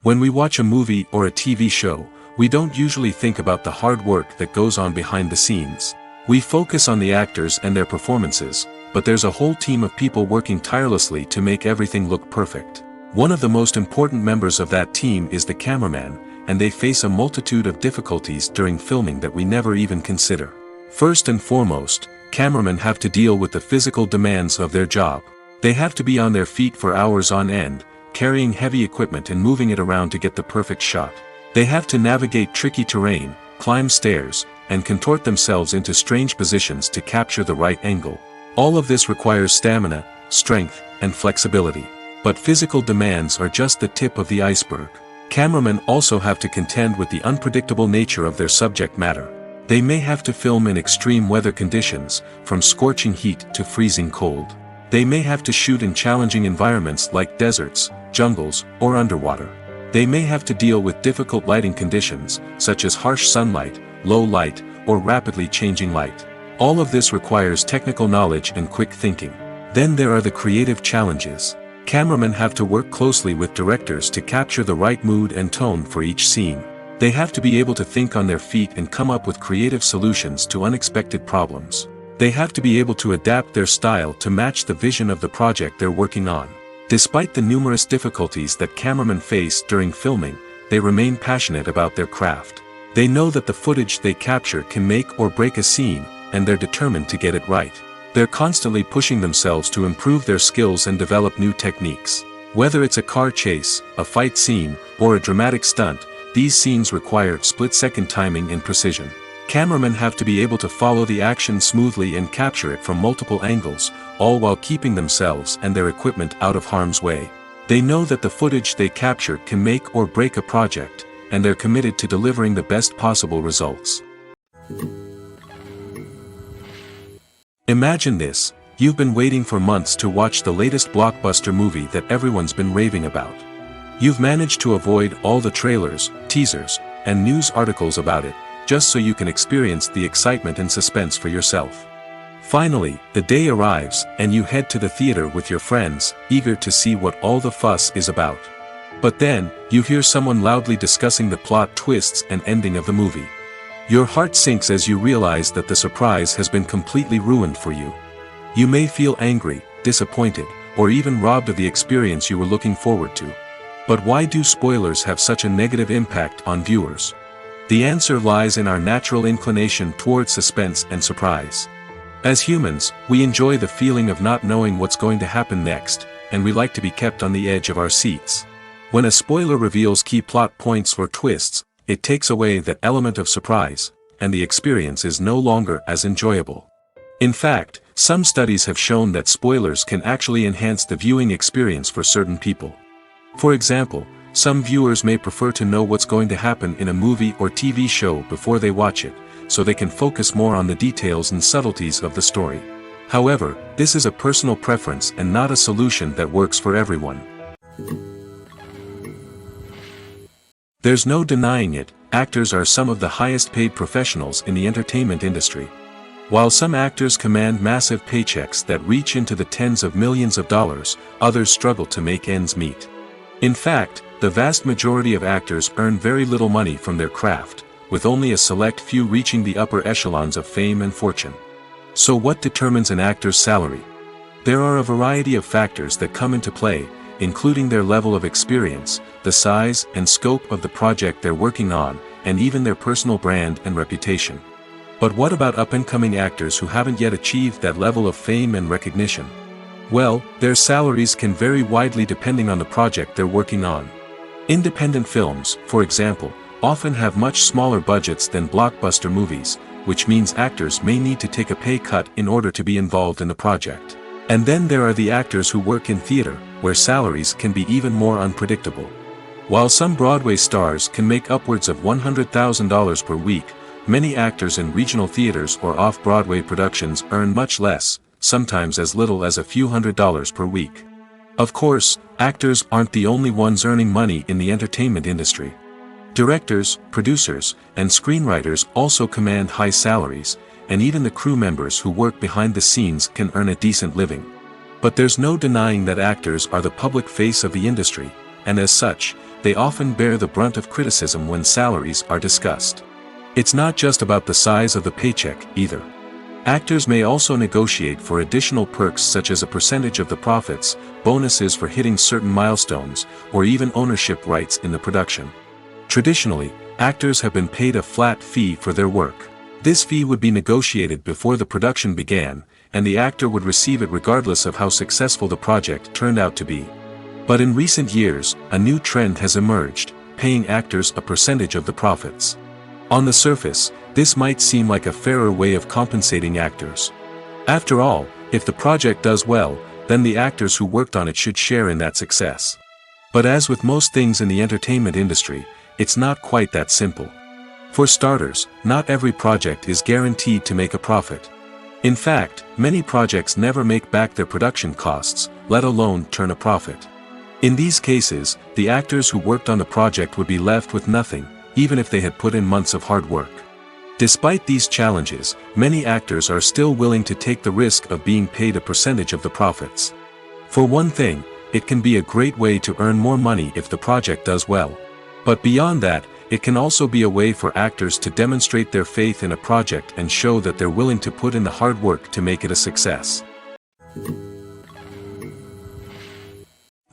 When we watch a movie or a TV show, we don't usually think about the hard work that goes on behind the scenes. We focus on the actors and their performances, but there's a whole team of people working tirelessly to make everything look perfect. One of the most important members of that team is the cameraman, and they face a multitude of difficulties during filming that we never even consider. First and foremost, cameramen have to deal with the physical demands of their job. They have to be on their feet for hours on end, carrying heavy equipment and moving it around to get the perfect shot. They have to navigate tricky terrain, climb stairs, and contort themselves into strange positions to capture the right angle. All of this requires stamina, strength, and flexibility. But physical demands are just the tip of the iceberg. Cameramen also have to contend with the unpredictable nature of their subject matter. They may have to film in extreme weather conditions, from scorching heat to freezing cold. They may have to shoot in challenging environments like deserts, jungles, or underwater. They may have to deal with difficult lighting conditions, such as harsh sunlight, low light, or rapidly changing light. All of this requires technical knowledge and quick thinking. Then there are the creative challenges. Cameramen have to work closely with directors to capture the right mood and tone for each scene. They have to be able to think on their feet and come up with creative solutions to unexpected problems. They have to be able to adapt their style to match the vision of the project they're working on. Despite the numerous difficulties that cameramen face during filming, they remain passionate about their craft. They know that the footage they capture can make or break a scene, and they're determined to get it right. They're constantly pushing themselves to improve their skills and develop new techniques. Whether it's a car chase, a fight scene, or a dramatic stunt, these scenes require split-second timing and precision. Cameramen have to be able to follow the action smoothly and capture it from multiple angles, all while keeping themselves and their equipment out of harm's way. They know that the footage they capture can make or break a project, and they're committed to delivering the best possible results. Imagine this: you've been waiting for months to watch the latest blockbuster movie that everyone's been raving about. You've managed to avoid all the trailers, teasers, and news articles about it, just so you can experience the excitement and suspense for yourself. Finally, the day arrives, and you head to the theater with your friends, eager to see what all the fuss is about. But then, you hear someone loudly discussing the plot twists and ending of the movie. Your heart sinks as you realize that the surprise has been completely ruined for you. You may feel angry, disappointed, or even robbed of the experience you were looking forward to. But why do spoilers have such a negative impact on viewers? The answer lies in our natural inclination toward suspense and surprise. As humans, we enjoy the feeling of not knowing what's going to happen next, and we like to be kept on the edge of our seats. When a spoiler reveals key plot points or twists, it takes away that element of surprise, and the experience is no longer as enjoyable. In fact, some studies have shown that spoilers can actually enhance the viewing experience for certain people. For example, some viewers may prefer to know what's going to happen in a movie or TV show before they watch it, so they can focus more on the details and subtleties of the story. However, this is a personal preference and not a solution that works for everyone. There's no denying it, actors are some of the highest paid professionals in the entertainment industry. While some actors command massive paychecks that reach into the tens of millions of dollars, others struggle to make ends meet. In fact, the vast majority of actors earn very little money from their craft, with only a select few reaching the upper echelons of fame and fortune. So what determines an actor's salary? There are a variety of factors that come into play, including their level of experience, the size and scope of the project they're working on, and even their personal brand and reputation. But what about up-and-coming actors who haven't yet achieved that level of fame and recognition? Well, their salaries can vary widely depending on the project they're working on. Independent films, for example, often have much smaller budgets than blockbuster movies, which means actors may need to take a pay cut in order to be involved in the project. And then there are the actors who work in theater, where salaries can be even more unpredictable. While some Broadway stars can make upwards of $100,000 per week, many actors in regional theaters or off-Broadway productions earn much less, sometimes as little as a few $100s per week. Of course, actors aren't the only ones earning money in the entertainment industry. Directors, producers, and screenwriters also command high salaries, and even the crew members who work behind the scenes can earn a decent living. But there's no denying that actors are the public face of the industry, and as such, they often bear the brunt of criticism when salaries are discussed. It's not just about the size of the paycheck, either. Actors may also negotiate for additional perks such as a percentage of the profits, bonuses for hitting certain milestones, or even ownership rights in the production. Traditionally, actors have been paid a flat fee for their work. This fee would be negotiated before the production began, and the actor would receive it regardless of how successful the project turned out to be. But in recent years, a new trend has emerged, paying actors a percentage of the profits. On the surface, this might seem like a fairer way of compensating actors. After all, if the project does well, then the actors who worked on it should share in that success. But as with most things in the entertainment industry, it's not quite that simple. For starters, not every project is guaranteed to make a profit. In fact, many projects never make back their production costs, let alone turn a profit. In these cases, the actors who worked on the project would be left with nothing, even if they had put in months of hard work. Despite these challenges, many actors are still willing to take the risk of being paid a percentage of the profits. For one thing, it can be a great way to earn more money if the project does well. But beyond that, it can also be a way for actors to demonstrate their faith in a project and show that they're willing to put in the hard work to make it a success.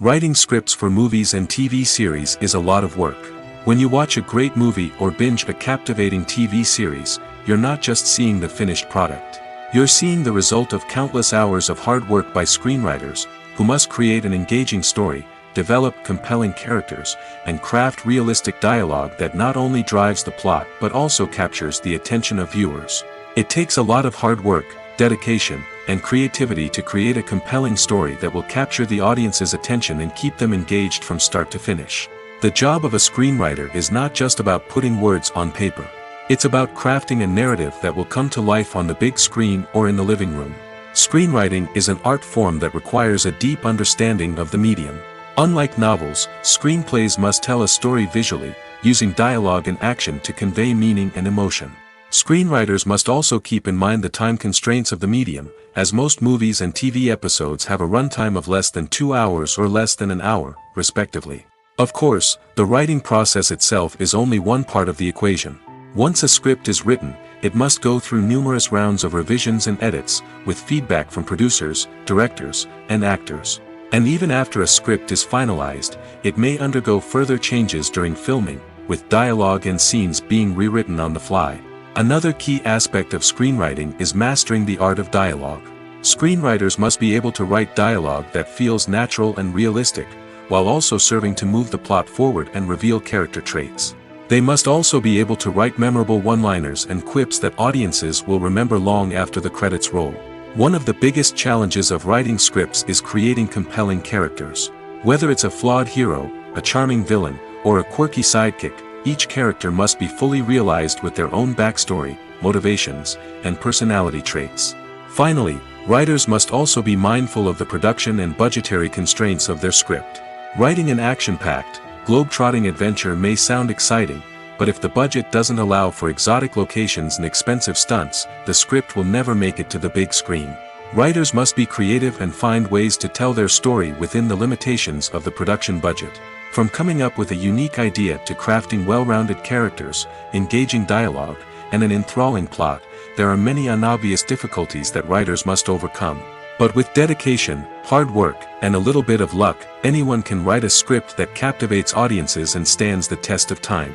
Writing scripts for movies and TV series is a lot of work. When you watch a great movie or binge a captivating TV series, you're not just seeing the finished product. You're seeing the result of countless hours of hard work by screenwriters, who must create an engaging story, develop compelling characters, and craft realistic dialogue that not only drives the plot but also captures the attention of viewers. It takes a lot of hard work, dedication, and creativity to create a compelling story that will capture the audience's attention and keep them engaged from start to finish. The job of a screenwriter is not just about putting words on paper. It's about crafting a narrative that will come to life on the big screen or in the living room. Screenwriting is an art form that requires a deep understanding of the medium. Unlike novels, screenplays must tell a story visually, using dialogue and action to convey meaning and emotion. Screenwriters must also keep in mind the time constraints of the medium, as most movies and TV episodes have a runtime of less than 2 hours or less than an hour, respectively. Of course, the writing process itself is only one part of the equation. Once a script is written, it must go through numerous rounds of revisions and edits, with feedback from producers, directors, and actors. And even after a script is finalized, it may undergo further changes during filming, with dialogue and scenes being rewritten on the fly. Another key aspect of screenwriting is mastering the art of dialogue. Screenwriters must be able to write dialogue that feels natural and realistic, while also serving to move the plot forward and reveal character traits. They must also be able to write memorable one-liners and quips that audiences will remember long after the credits roll. One of the biggest challenges of writing scripts is creating compelling characters. Whether it's a flawed hero, a charming villain, or a quirky sidekick, each character must be fully realized with their own backstory, motivations, and personality traits. Finally, writers must also be mindful of the production and budgetary constraints of their script. Writing an action-packed, globe-trotting adventure may sound exciting, but if the budget doesn't allow for exotic locations and expensive stunts, the script will never make it to the big screen. Writers must be creative and find ways to tell their story within the limitations of the production budget. From coming up with a unique idea to crafting well-rounded characters, engaging dialogue, and an enthralling plot, there are many unobvious difficulties that writers must overcome. But with dedication, hard work, and a little bit of luck, anyone can write a script that captivates audiences and stands the test of time.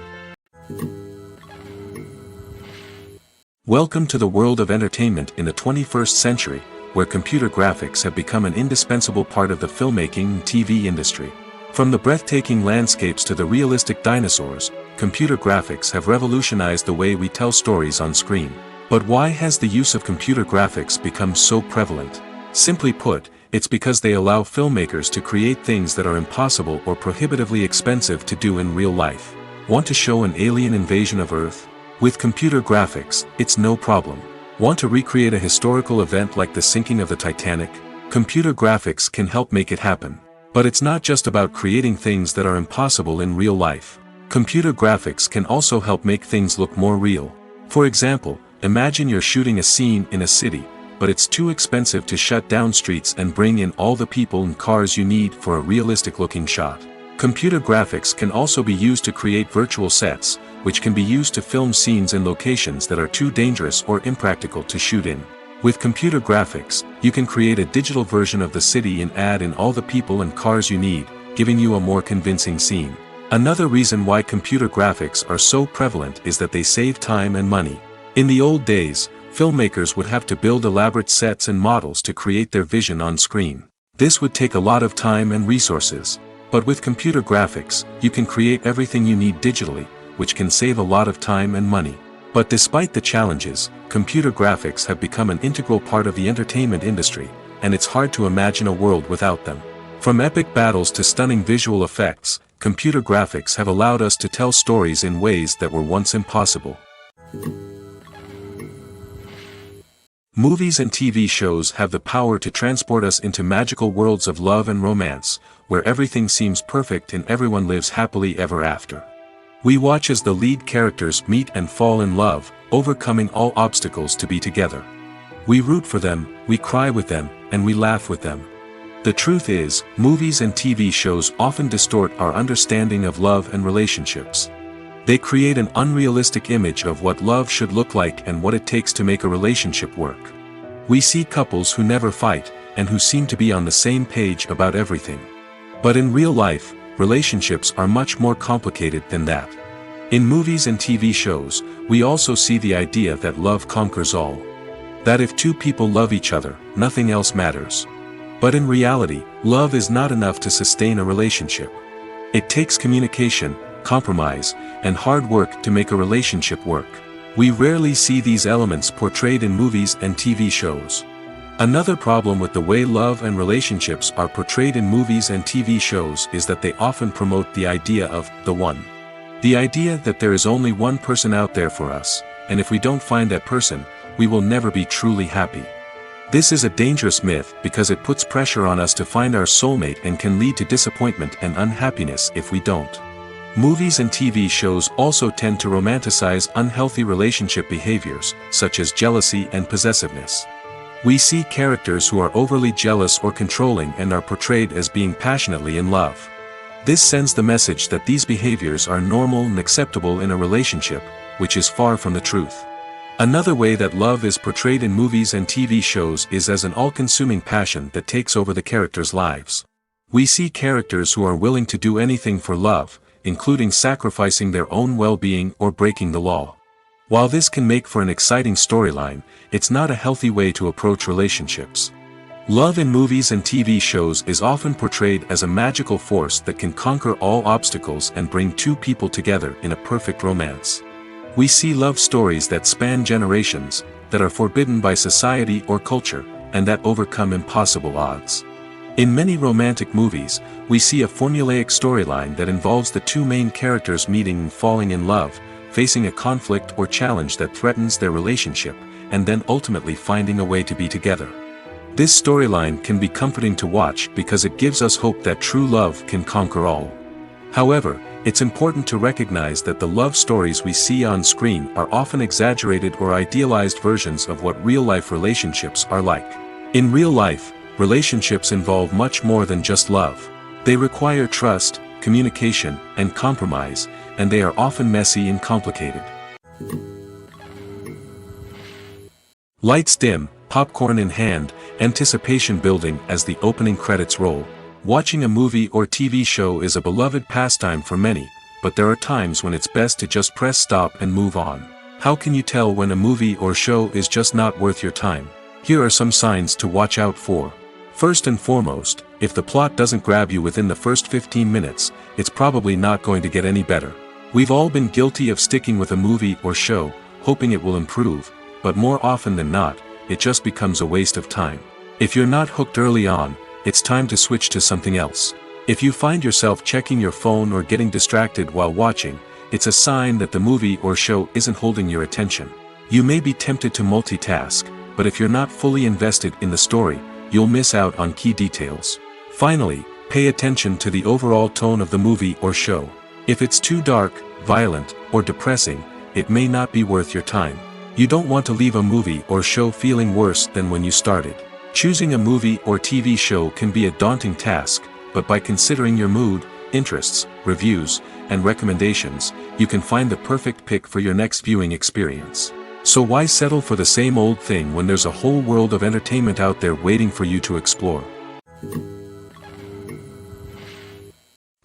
Welcome to the world of entertainment in the 21st century, where computer graphics have become an indispensable part of the filmmaking and TV industry. From the breathtaking landscapes to the realistic dinosaurs, computer graphics have revolutionized the way we tell stories on screen. But why has the use of computer graphics become so prevalent? Simply put, it's because they allow filmmakers to create things that are impossible or prohibitively expensive to do in real life. Want to show an alien invasion of Earth? With computer graphics, it's no problem. Want to recreate a historical event like the sinking of the Titanic? Computer graphics can help make it happen. But it's not just about creating things that are impossible in real life. Computer graphics can also help make things look more real. For example, imagine you're shooting a scene in a city, but it's too expensive to shut down streets and bring in all the people and cars you need for a realistic-looking shot. Computer graphics can also be used to create virtual sets, which can be used to film scenes in locations that are too dangerous or impractical to shoot in. With computer graphics, you can create a digital version of the city and add in all the people and cars you need, giving you a more convincing scene. Another reason why computer graphics are so prevalent is that they save time and money. In the old days, filmmakers would have to build elaborate sets and models to create their vision on screen. This would take a lot of time and resources. But with computer graphics, you can create everything you need digitally, which can save a lot of time and money. But despite the challenges, computer graphics have become an integral part of the entertainment industry, and it's hard to imagine a world without them. From epic battles to stunning visual effects, computer graphics have allowed us to tell stories in ways that were once impossible. Movies and TV shows have the power to transport us into magical worlds of love and romance, where everything seems perfect and everyone lives happily ever after. We watch as the lead characters meet and fall in love, overcoming all obstacles to be together. We root for them, we cry with them, and we laugh with them. The truth is, movies and TV shows often distort our understanding of love and relationships. They create an unrealistic image of what love should look like and what it takes to make a relationship work. We see couples who never fight, and who seem to be on the same page about everything. But in real life, relationships are much more complicated than that. In movies and TV shows, we also see the idea that love conquers all. That if two people love each other, nothing else matters. But in reality, love is not enough to sustain a relationship. It takes communication, compromise, and hard work to make a relationship work. We rarely see these elements portrayed in movies and TV shows. Another problem with the way love and relationships are portrayed in movies and TV shows is that they often promote the idea of the one. The idea that there is only one person out there for us, and if we don't find that person, we will never be truly happy. This is a dangerous myth because it puts pressure on us to find our soulmate and can lead to disappointment and unhappiness if we don't. Movies and TV shows also tend to romanticize unhealthy relationship behaviors, such as jealousy and possessiveness. We see characters who are overly jealous or controlling and are portrayed as being passionately in love. This sends the message that these behaviors are normal and acceptable in a relationship, which is far from the truth. Another way that love is portrayed in movies and TV shows is as an all-consuming passion that takes over the characters' lives. We see characters who are willing to do anything for love, including sacrificing their own well-being or breaking the law. While this can make for an exciting storyline, it's not a healthy way to approach relationships. Love in movies and TV shows is often portrayed as a magical force that can conquer all obstacles and bring two people together in a perfect romance. We see love stories that span generations, that are forbidden by society or culture, and that overcome impossible odds. In many romantic movies, we see a formulaic storyline that involves the two main characters meeting and falling in love, facing a conflict or challenge that threatens their relationship, and then ultimately finding a way to be together. This storyline can be comforting to watch because it gives us hope that true love can conquer all. However, it's important to recognize that the love stories we see on screen are often exaggerated or idealized versions of what real-life relationships are like. In real life, relationships involve much more than just love. They require trust, communication, and compromise, and they are often messy and complicated. Lights dim, popcorn in hand, anticipation building as the opening credits roll. Watching a movie or TV show is a beloved pastime for many, but there are times when it's best to just press stop and move on. How can you tell when a movie or show is just not worth your time? Here are some signs to watch out for. First and foremost, if the plot doesn't grab you within the first 15 minutes, it's probably not going to get any better. We've all been guilty of sticking with a movie or show, hoping it will improve, but more often than not, it just becomes a waste of time. If you're not hooked early on, it's time to switch to something else. If you find yourself checking your phone or getting distracted while watching, it's a sign that the movie or show isn't holding your attention. You may be tempted to multitask, but if you're not fully invested in the story, you'll miss out on key details. Finally, Pay attention to the overall tone of the movie or show. If it's too dark, violent, or depressing, it may not be worth your time. You don't want to leave a movie or show feeling worse than when you started. Choosing a movie or TV show can be a daunting task, but by considering your mood, interests, reviews, and recommendations, you can find the perfect pick for your next viewing experience. So why settle for the same old thing when there's a whole world of entertainment out there waiting for you to explore?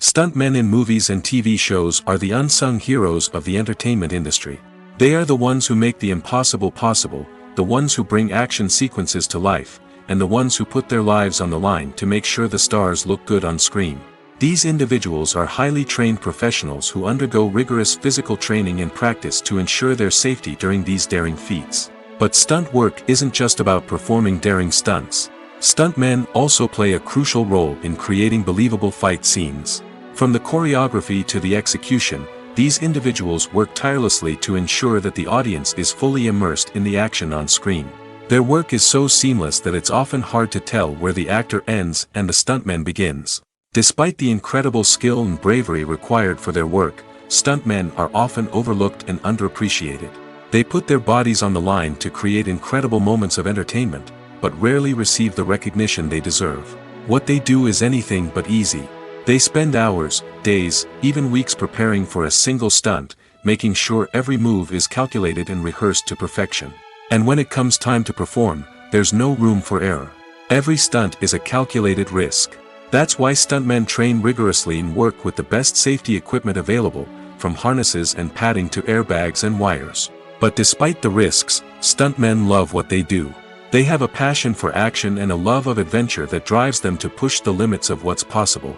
Stuntmen in movies and TV shows are the unsung heroes of the entertainment industry. They are the ones who make the impossible possible, the ones who bring action sequences to life, and the ones who put their lives on the line to make sure the stars look good on screen. These individuals are highly trained professionals who undergo rigorous physical training and practice to ensure their safety during these daring feats. But stunt work isn't just about performing daring stunts. Stuntmen also play a crucial role in creating believable fight scenes. From the choreography to the execution, these individuals work tirelessly to ensure that the audience is fully immersed in the action on screen. Their work is so seamless that it's often hard to tell where the actor ends and the stuntman begins. Despite the incredible skill and bravery required for their work, stuntmen are often overlooked and underappreciated. They put their bodies on the line to create incredible moments of entertainment, but rarely receive the recognition they deserve. What they do is anything but easy. They spend hours, days, even weeks preparing for a single stunt, making sure every move is calculated and rehearsed to perfection. And when it comes time to perform, there's no room for error. Every stunt is a calculated risk. That's why stuntmen train rigorously and work with the best safety equipment available, from harnesses and padding to airbags and wires. But despite the risks, stuntmen love what they do. They have a passion for action and a love of adventure that drives them to push the limits of what's possible.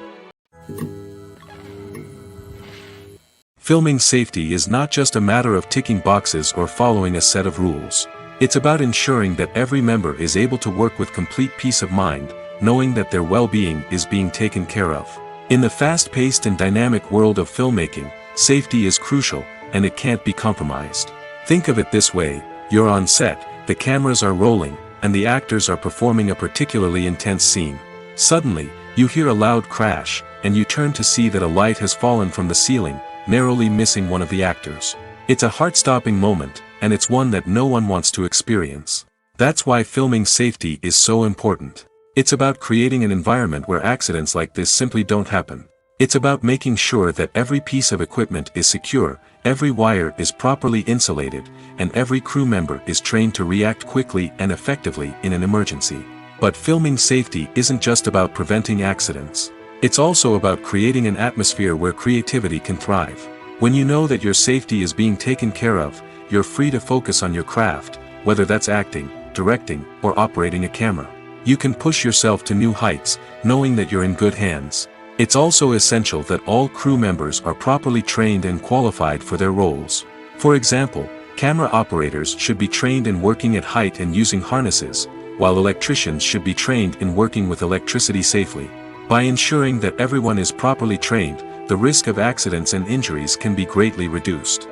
Filming safety is not just a matter of ticking boxes or following a set of rules. It's about ensuring that every member is able to work with complete peace of mind, knowing that their well-being is being taken care of. In the fast-paced and dynamic world of filmmaking, safety is crucial, and it can't be compromised. Think of it this way: you're on set, the cameras are rolling, and the actors are performing a particularly intense scene. Suddenly, you hear a loud crash, and you turn to see that a light has fallen from the ceiling, narrowly missing one of the actors. It's a heart-stopping moment, and it's one that no one wants to experience. That's why filming safety is so important. It's about creating an environment where accidents like this simply don't happen. It's about making sure that every piece of equipment is secure, every wire is properly insulated, and every crew member is trained to react quickly and effectively in an emergency. But filming safety isn't just about preventing accidents. It's also about creating an atmosphere where creativity can thrive. When you know that your safety is being taken care of, you're free to focus on your craft, whether that's acting, directing, or operating a camera. You can push yourself to new heights, knowing that you're in good hands. It's also essential that all crew members are properly trained and qualified for their roles. For example, camera operators should be trained in working at height and using harnesses, while electricians should be trained in working with electricity safely. By ensuring that everyone is properly trained, the risk of accidents and injuries can be greatly reduced.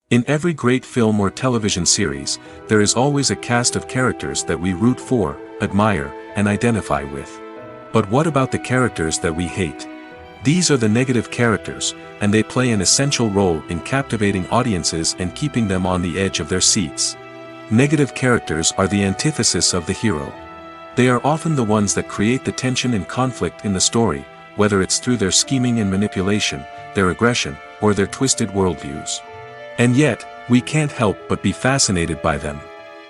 In every great film or television series, there is always a cast of characters that we root for, admire, and identify with. But what about the characters that we hate? These are the negative characters, and they play an essential role in captivating audiences and keeping them on the edge of their seats. Negative characters are the antithesis of the hero. They are often the ones that create the tension and conflict in the story, whether it's through their scheming and manipulation, their aggression, or their twisted worldviews. And yet, we can't help but be fascinated by them.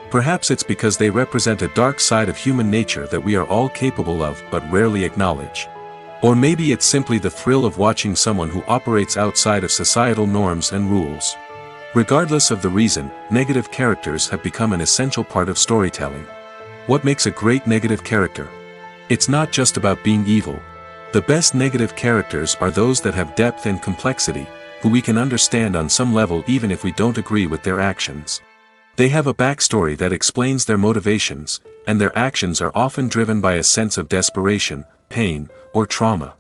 Perhaps it's because they represent a dark side of human nature that we are all capable of but rarely acknowledge. Or maybe it's simply the thrill of watching someone who operates outside of societal norms and rules. Regardless of the reason, negative characters have become an essential part of storytelling. What makes a great negative character? It's not just about being evil. The best negative characters are those that have depth and complexity, who we can understand on some level even if we don't agree with their actions. They have a backstory that explains their motivations, and their actions are often driven by a sense of desperation, pain, or trauma.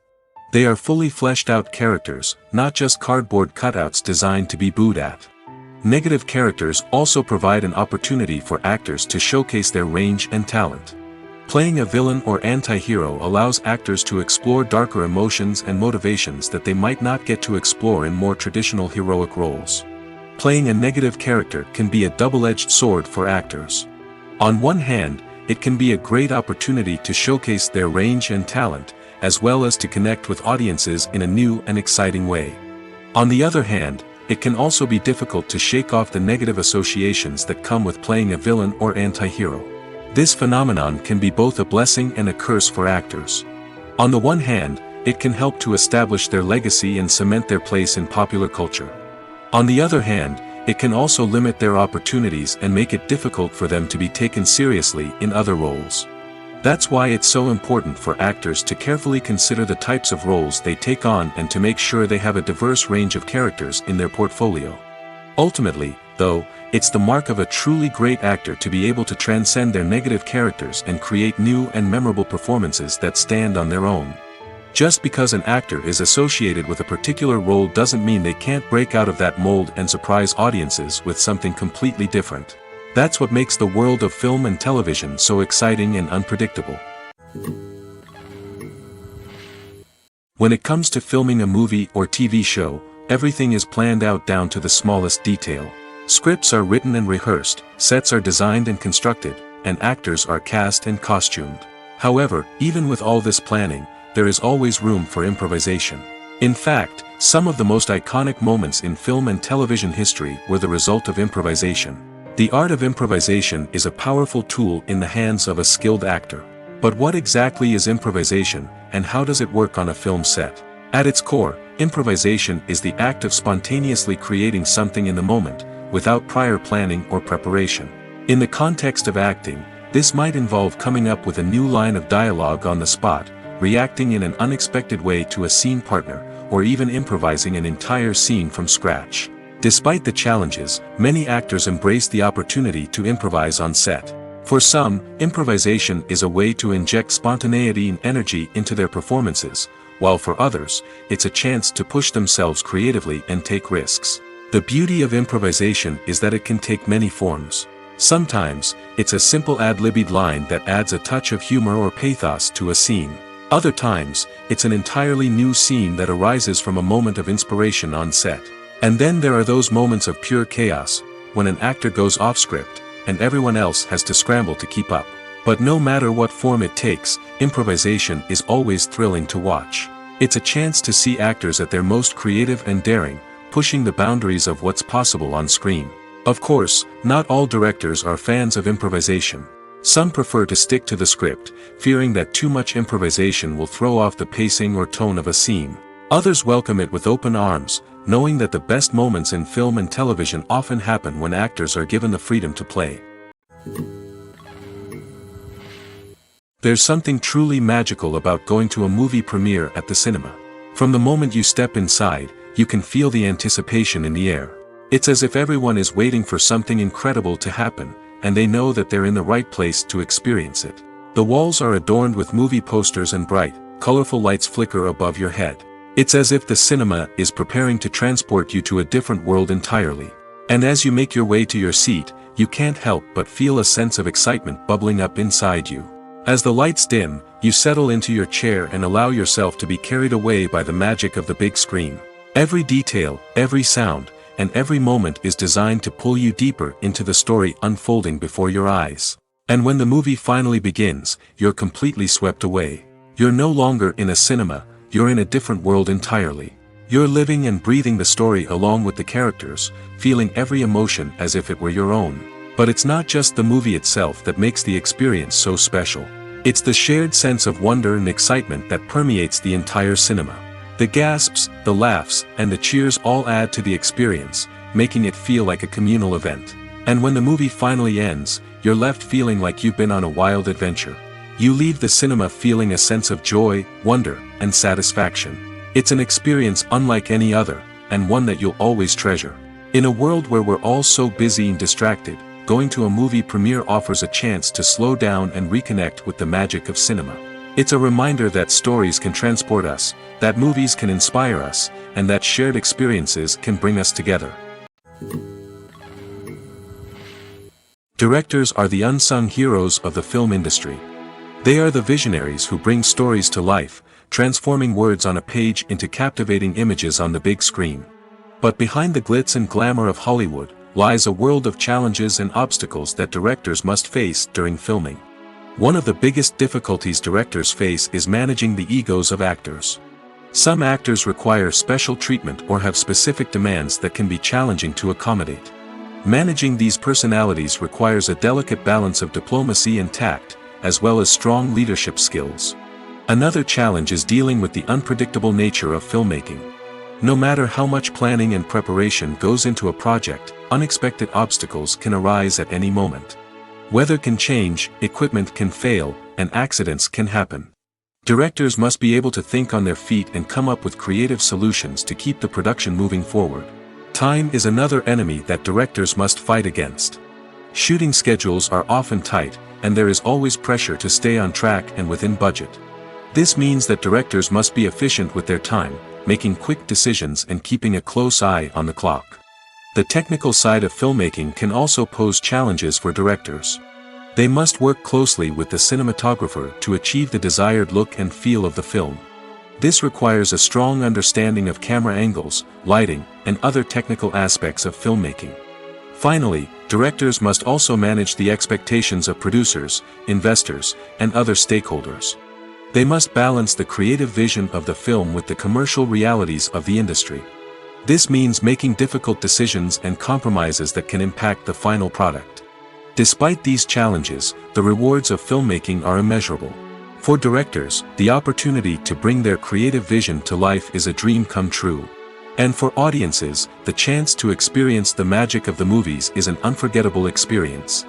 They are fully fleshed out characters, not just cardboard cutouts designed to be booed at. Negative characters also provide an opportunity for actors to showcase their range and talent. Playing a villain or anti-hero allows actors to explore darker emotions and motivations that they might not get to explore in more traditional heroic roles. Playing a negative character can be a double-edged sword for actors. On one hand, it can be a great opportunity to showcase their range and talent, as well as to connect with audiences in a new and exciting way. On the other hand, it can also be difficult to shake off the negative associations that come with playing a villain or anti-hero. This phenomenon can be both a blessing and a curse for actors. On the one hand, it can help to establish their legacy and cement their place in popular culture. On the other hand, it can also limit their opportunities and make it difficult for them to be taken seriously in other roles. That's why it's so important for actors to carefully consider the types of roles they take on and to make sure they have a diverse range of characters in their portfolio. Ultimately, though, it's the mark of a truly great actor to be able to transcend their negative characters and create new and memorable performances that stand on their own. Just because an actor is associated with a particular role doesn't mean they can't break out of that mold and surprise audiences with something completely different. That's what makes the world of film and television so exciting and unpredictable. When it comes to filming a movie or TV show, everything is planned out down to the smallest detail. Scripts are written and rehearsed, sets are designed and constructed, and actors are cast and costumed. However, even with all this planning, there is always room for improvisation. In fact, some of the most iconic moments in film and television history were the result of improvisation. The art of improvisation is a powerful tool in the hands of a skilled actor. But what exactly is improvisation, and how does it work on a film set? At its core, improvisation is the act of spontaneously creating something in the moment, without prior planning or preparation. In the context of acting, this might involve coming up with a new line of dialogue on the spot, reacting in an unexpected way to a scene partner, or even improvising an entire scene from scratch. Despite the challenges, many actors embrace the opportunity to improvise on set. For some, improvisation is a way to inject spontaneity and energy into their performances, while for others, it's a chance to push themselves creatively and take risks. The beauty of improvisation is that it can take many forms. Sometimes, it's a simple ad-libbed line that adds a touch of humor or pathos to a scene. Other times, it's an entirely new scene that arises from a moment of inspiration on set. And then there are those moments of pure chaos, when an actor goes off script, and everyone else has to scramble to keep up. But no matter what form it takes, improvisation is always thrilling to watch. It's a chance to see actors at their most creative and daring, pushing the boundaries of what's possible on screen. Of course, not all directors are fans of improvisation. Some prefer to stick to the script, fearing that too much improvisation will throw off the pacing or tone of a scene. Others welcome it with open arms, knowing that the best moments in film and television often happen when actors are given the freedom to play. There's something truly magical about going to a movie premiere at the cinema. From the moment you step inside, you can feel the anticipation in the air. It's as if everyone is waiting for something incredible to happen, and they know that they're in the right place to experience it. The walls are adorned with movie posters and bright, colorful lights flicker above your head. It's as if the cinema is preparing to transport you to a different world entirely. And as you make your way to your seat, you can't help but feel a sense of excitement bubbling up inside you. As the lights dim, you settle into your chair and allow yourself to be carried away by the magic of the big screen. Every detail, every sound, and every moment is designed to pull you deeper into the story unfolding before your eyes. And when the movie finally begins, you're completely swept away. You're no longer in a cinema, you're in a different world entirely. You're living and breathing the story along with the characters, feeling every emotion as if it were your own. But it's not just the movie itself that makes the experience so special. It's the shared sense of wonder and excitement that permeates the entire cinema. The gasps, the laughs, and the cheers all add to the experience, making it feel like a communal event. And when the movie finally ends, you're left feeling like you've been on a wild adventure. You leave the cinema feeling a sense of joy, wonder, and satisfaction. It's an experience unlike any other, and one that you'll always treasure. In a world where we're all so busy and distracted, going to a movie premiere offers a chance to slow down and reconnect with the magic of cinema. It's a reminder that stories can transport us, that movies can inspire us, and that shared experiences can bring us together. Directors are the unsung heroes of the film industry. They are the visionaries who bring stories to life, transforming words on a page into captivating images on the big screen. But behind the glitz and glamour of Hollywood, lies a world of challenges and obstacles that directors must face during filming. One of the biggest difficulties directors face is managing the egos of actors. Some actors require special treatment or have specific demands that can be challenging to accommodate. Managing these personalities requires a delicate balance of diplomacy and tact, as well as strong leadership skills. Another challenge is dealing with the unpredictable nature of filmmaking. No matter how much planning and preparation goes into a project, unexpected obstacles can arise at any moment. Weather can change, equipment can fail, and accidents can happen. Directors must be able to think on their feet and come up with creative solutions to keep the production moving forward. Time is another enemy that directors must fight against. Shooting schedules are often tight, and there is always pressure to stay on track and within budget. This means that directors must be efficient with their time, making quick decisions and keeping a close eye on the clock. The technical side of filmmaking can also pose challenges for directors. They must work closely with the cinematographer to achieve the desired look and feel of the film. This requires a strong understanding of camera angles, lighting, and other technical aspects of filmmaking. Finally, directors must also manage the expectations of producers, investors, and other stakeholders. They must balance the creative vision of the film with the commercial realities of the industry. This means making difficult decisions and compromises that can impact the final product. Despite these challenges, the rewards of filmmaking are immeasurable. For directors, the opportunity to bring their creative vision to life is a dream come true. And for audiences, the chance to experience the magic of the movies is an unforgettable experience.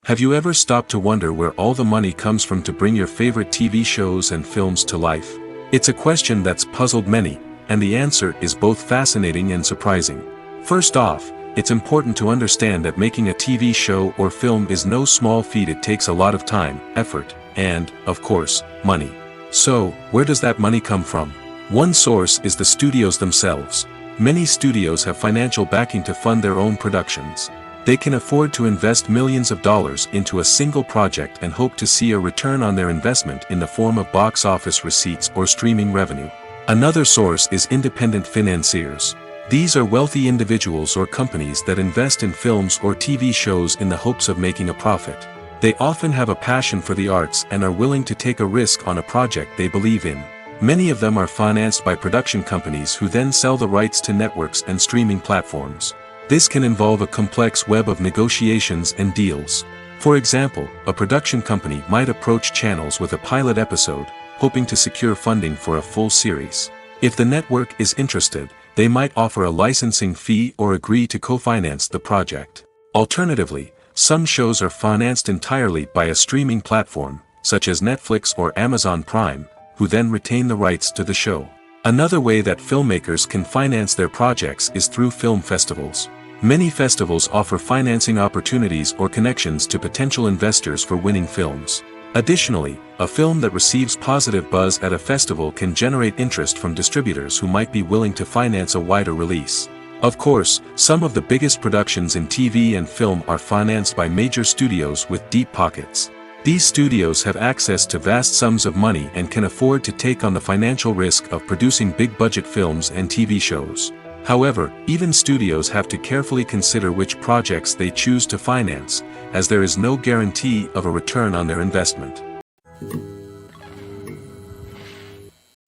Have you ever stopped to wonder where all the money comes from to bring your favorite TV shows and films to life? It's a question that's puzzled many, and the answer is both fascinating and surprising. First off, it's important to understand that making a TV show or film is no small feat. It takes a lot of time, effort, and, of course, money. So, where does that money come from? One source is the studios themselves. Many studios have financial backing to fund their own productions. They can afford to invest millions of dollars into a single project and hope to see a return on their investment in the form of box office receipts or streaming revenue. Another source is independent financiers. These are wealthy individuals or companies that invest in films or TV shows in the hopes of making a profit. They often have a passion for the arts and are willing to take a risk on a project they believe in. Many of them are financed by production companies who then sell the rights to networks and streaming platforms. This can involve a complex web of negotiations and deals. For example, a production company might approach channels with a pilot episode, hoping to secure funding for a full series. If the network is interested, they might offer a licensing fee or agree to co-finance the project. Alternatively, some shows are financed entirely by a streaming platform, such as Netflix or Amazon Prime, who then retain the rights to the show. Another way that filmmakers can finance their projects is through film festivals. Many festivals offer financing opportunities or connections to potential investors for winning films. Additionally, a film that receives positive buzz at a festival can generate interest from distributors who might be willing to finance a wider release. Of course, some of the biggest productions in TV and film are financed by major studios with deep pockets. These studios have access to vast sums of money and can afford to take on the financial risk of producing big-budget films and TV shows. However, even studios have to carefully consider which projects they choose to finance, as there is no guarantee of a return on their investment.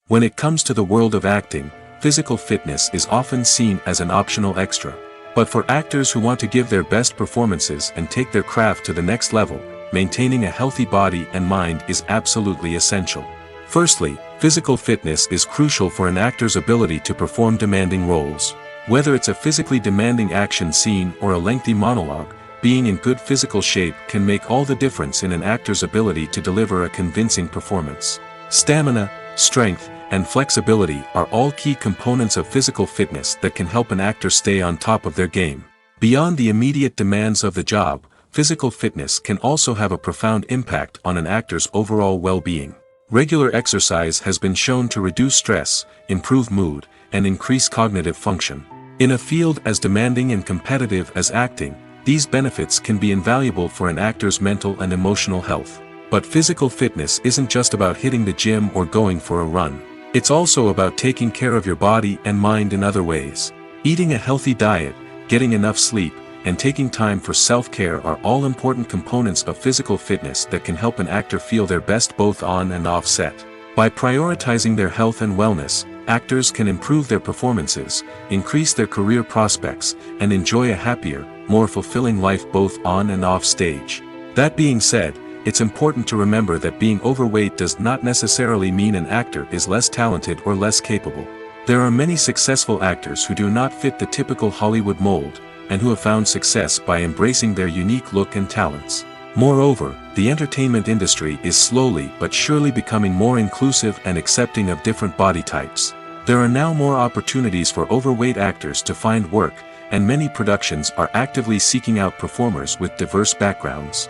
When it comes to the world of acting, physical fitness is often seen as an optional extra. But for actors who want to give their best performances and take their craft to the next level, maintaining a healthy body and mind is absolutely essential. Firstly, physical fitness is crucial for an actor's ability to perform demanding roles. Whether it's a physically demanding action scene or a lengthy monologue, being in good physical shape can make all the difference in an actor's ability to deliver a convincing performance. Stamina, strength, and flexibility are all key components of physical fitness that can help an actor stay on top of their game. Beyond the immediate demands of the job, physical fitness can also have a profound impact on an actor's overall well-being. Regular exercise has been shown to reduce stress, improve mood, and increase cognitive function. In a field as demanding and competitive as acting, These benefits can be invaluable for an actor's mental and emotional health. But physical fitness isn't just about hitting the gym or going for a run. It's also about taking care of your body and mind in other ways. Eating a healthy diet, getting enough sleep, and taking time for self-care are all important components of physical fitness that can help an actor feel their best both on and off set. By prioritizing their health and wellness, actors can improve their performances, increase their career prospects, and enjoy a happier, more fulfilling life both on and off stage. That being said, it's important to remember that being overweight does not necessarily mean an actor is less talented or less capable. There are many successful actors who do not fit the typical Hollywood mold, and who have found success by embracing their unique look and talents. Moreover, the entertainment industry is slowly but surely becoming more inclusive and accepting of different body types. There are now more opportunities for overweight actors to find work, and many productions are actively seeking out performers with diverse backgrounds.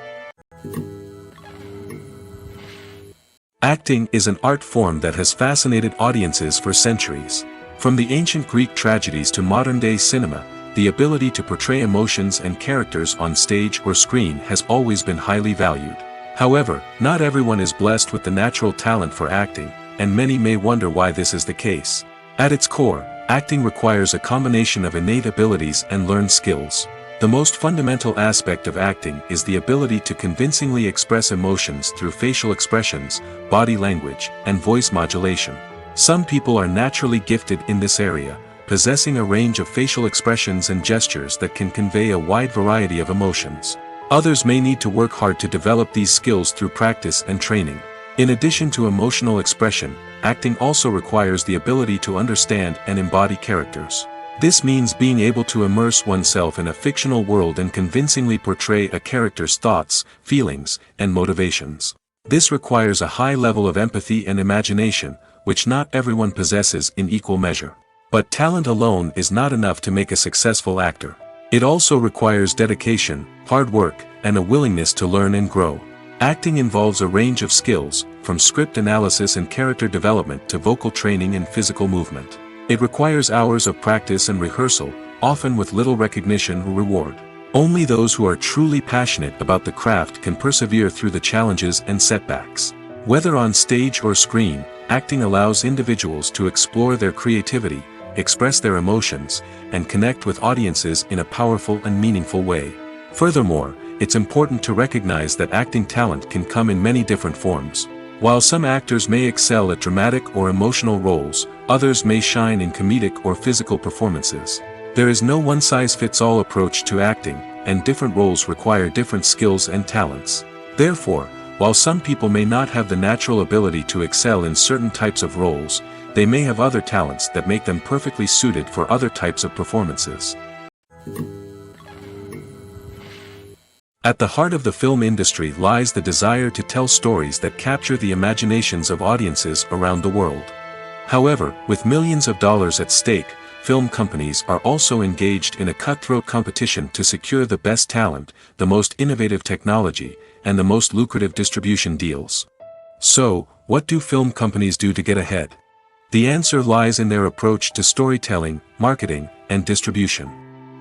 Acting is an art form that has fascinated audiences for centuries. From the ancient Greek tragedies to modern-day cinema, the ability to portray emotions and characters on stage or screen has always been highly valued. However, not everyone is blessed with the natural talent for acting, and many may wonder why this is the case. At its core, acting requires a combination of innate abilities and learned skills. The most fundamental aspect of acting is the ability to convincingly express emotions through facial expressions, body language, and voice modulation. Some people are naturally gifted in this area, possessing a range of facial expressions and gestures that can convey a wide variety of emotions. Others may need to work hard to develop these skills through practice and training. In addition to emotional expression, acting also requires the ability to understand and embody characters. This means being able to immerse oneself in a fictional world and convincingly portray a character's thoughts, feelings, and motivations. This requires a high level of empathy and imagination, which not everyone possesses in equal measure. But talent alone is not enough to make a successful actor. It also requires dedication, hard work, and a willingness to learn and grow. Acting involves a range of skills, from script analysis and character development to vocal training and physical movement. It requires hours of practice and rehearsal, often with little recognition or reward. Only those who are truly passionate about the craft can persevere through the challenges and setbacks. Whether on stage or screen, acting allows individuals to explore their creativity, express their emotions, and connect with audiences in a powerful and meaningful way. Furthermore, it's important to recognize that acting talent can come in many different forms. While some actors may excel at dramatic or emotional roles, others may shine in comedic or physical performances. There is no one-size-fits-all approach to acting, and different roles require different skills and talents. Therefore, while some people may not have the natural ability to excel in certain types of roles, they may have other talents that make them perfectly suited for other types of performances. At the heart of the film industry lies the desire to tell stories that capture the imaginations of audiences around the world. However, with millions of dollars at stake, film companies are also engaged in a cutthroat competition to secure the best talent, the most innovative technology, and the most lucrative distribution deals. So, what do film companies do to get ahead? The answer lies in their approach to storytelling, marketing, and distribution.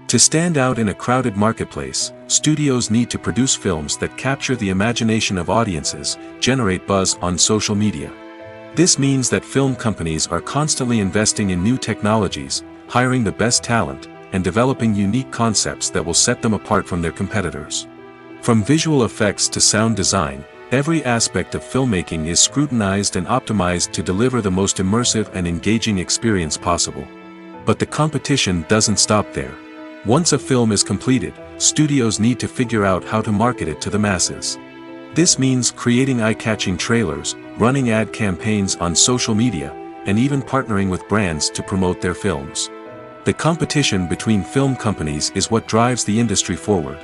To stand out in a crowded marketplace, studios need to produce films that capture the imagination of audiences, generate buzz on social media. This means that film companies are constantly investing in new technologies, hiring the best talent, and developing unique concepts that will set them apart from their competitors. From visual effects to sound design, every aspect of filmmaking is scrutinized and optimized to deliver the most immersive and engaging experience possible. But the competition doesn't stop there. Once a film is completed, studios need to figure out how to market it to the masses. This means creating eye-catching trailers, running ad campaigns on social media, and even partnering with brands to promote their films. The competition between film companies is what drives the industry forward.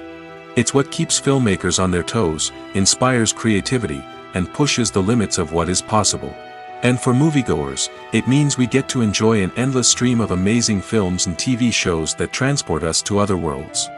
It's what keeps filmmakers on their toes, inspires creativity, and pushes the limits of what is possible. And for moviegoers, it means we get to enjoy an endless stream of amazing films and TV shows that transport us to other worlds.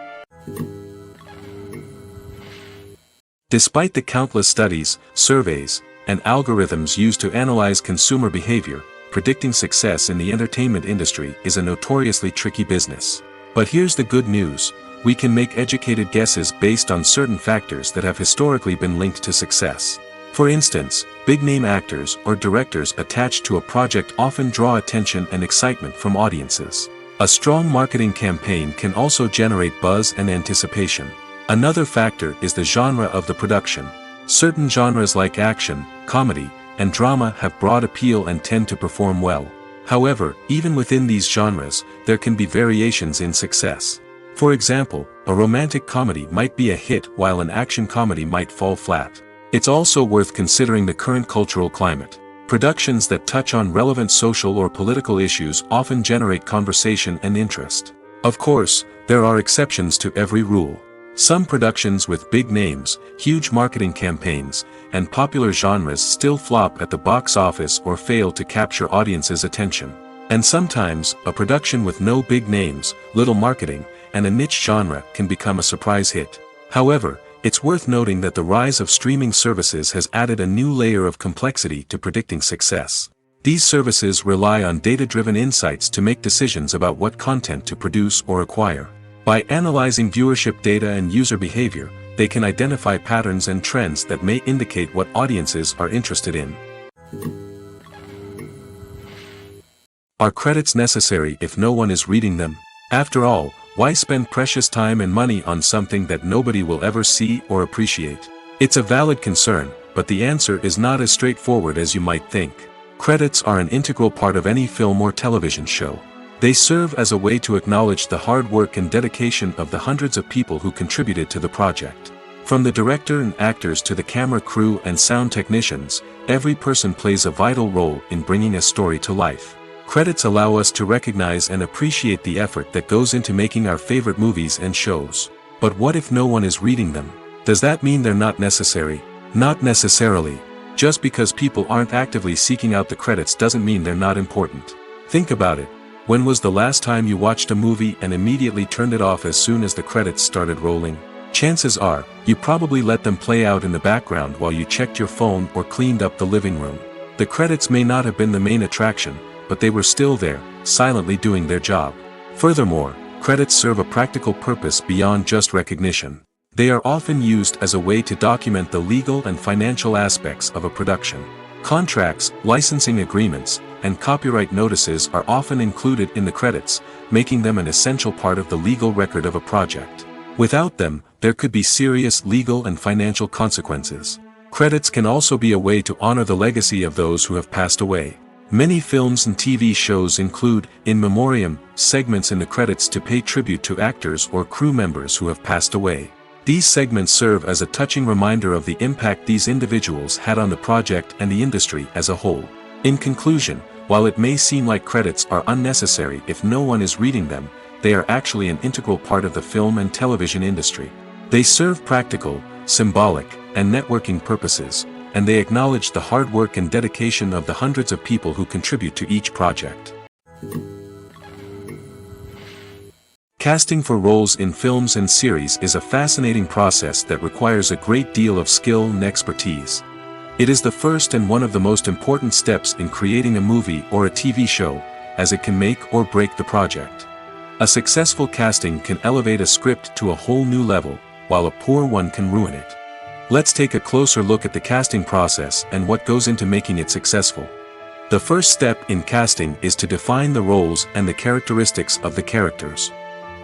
Despite the countless studies, surveys, and algorithms used to analyze consumer behavior, predicting success in the entertainment industry is a notoriously tricky business. But here's the good news: we can make educated guesses based on certain factors that have historically been linked to success. For instance, big-name actors or directors attached to a project often draw attention and excitement from audiences. A strong marketing campaign can also generate buzz and anticipation. Another factor is the genre of the production. Certain genres like action, comedy, and drama have broad appeal and tend to perform well. However, even within these genres, there can be variations in success. For example, a romantic comedy might be a hit while an action comedy might fall flat. It's also worth considering the current cultural climate. Productions that touch on relevant social or political issues often generate conversation and interest. Of course, there are exceptions to every rule. Some productions with big names, huge marketing campaigns, and popular genres still flop at the box office or fail to capture audiences' attention. And sometimes, a production with no big names, little marketing, and a niche genre can become a surprise hit. However, it's worth noting that the rise of streaming services has added a new layer of complexity to predicting success. These services rely on data-driven insights to make decisions about what content to produce or acquire. By analyzing viewership data and user behavior, they can identify patterns and trends that may indicate what audiences are interested in. Are credits necessary if no one is reading them? After all, why spend precious time and money on something that nobody will ever see or appreciate? It's a valid concern, but the answer is not as straightforward as you might think. Credits are an integral part of any film or television show. They serve as a way to acknowledge the hard work and dedication of the hundreds of people who contributed to the project. From the director and actors to the camera crew and sound technicians, every person plays a vital role in bringing a story to life. Credits allow us to recognize and appreciate the effort that goes into making our favorite movies and shows. But what if no one is reading them? Does that mean they're not necessary? Not necessarily. Just because people aren't actively seeking out the credits doesn't mean they're not important. Think about it. When was the last time you watched a movie and immediately turned it off as soon as the credits started rolling? Chances are, you probably let them play out in the background while you checked your phone or cleaned up the living room. The credits may not have been the main attraction, but they were still there, silently doing their job. Furthermore, credits serve a practical purpose beyond just recognition. They are often used as a way to document the legal and financial aspects of a production. Contracts, licensing agreements, and copyright notices are often included in the credits, making them an essential part of the legal record of a project. Without them, there could be serious legal and financial consequences. Credits can also be a way to honor the legacy of those who have passed away. Many films and TV shows include, in memoriam, segments in the credits to pay tribute to actors or crew members who have passed away. These segments serve as a touching reminder of the impact these individuals had on the project and the industry as a whole. In conclusion, while it may seem like credits are unnecessary if no one is reading them, they are actually an integral part of the film and television industry. They serve practical, symbolic, and networking purposes, and they acknowledge the hard work and dedication of the hundreds of people who contribute to each project. Casting for roles in films and series is a fascinating process that requires a great deal of skill and expertise. It is the first and one of the most important steps in creating a movie or a TV show, as it can make or break the project. A successful casting can elevate a script to a whole new level, while a poor one can ruin it. Let's take a closer look at the casting process and what goes into making it successful. The first step in casting is to define the roles and the characteristics of the characters.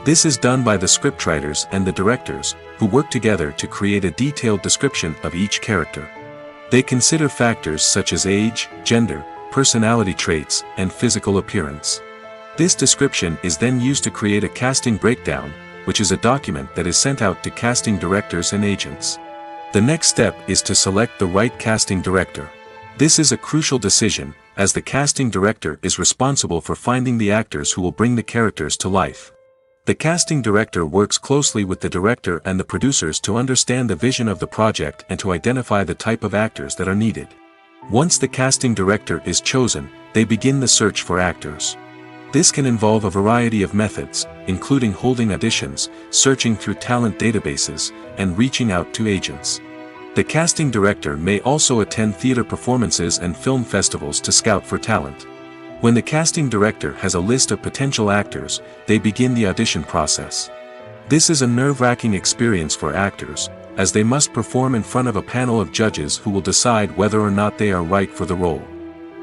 This is done by the scriptwriters and the directors, who work together to create a detailed description of each character. They consider factors such as age, gender, personality traits, and physical appearance. This description is then used to create a casting breakdown, which is a document that is sent out to casting directors and agents. The next step is to select the right casting director. This is a crucial decision, as the casting director is responsible for finding the actors who will bring the characters to life. The casting director works closely with the director and the producers to understand the vision of the project and to identify the type of actors that are needed. Once the casting director is chosen, they begin the search for actors. This can involve a variety of methods, including holding auditions, searching through talent databases, and reaching out to agents. The casting director may also attend theater performances and film festivals to scout for talent. When the casting director has a list of potential actors, they begin the audition process. This is a nerve-wracking experience for actors, as they must perform in front of a panel of judges who will decide whether or not they are right for the role.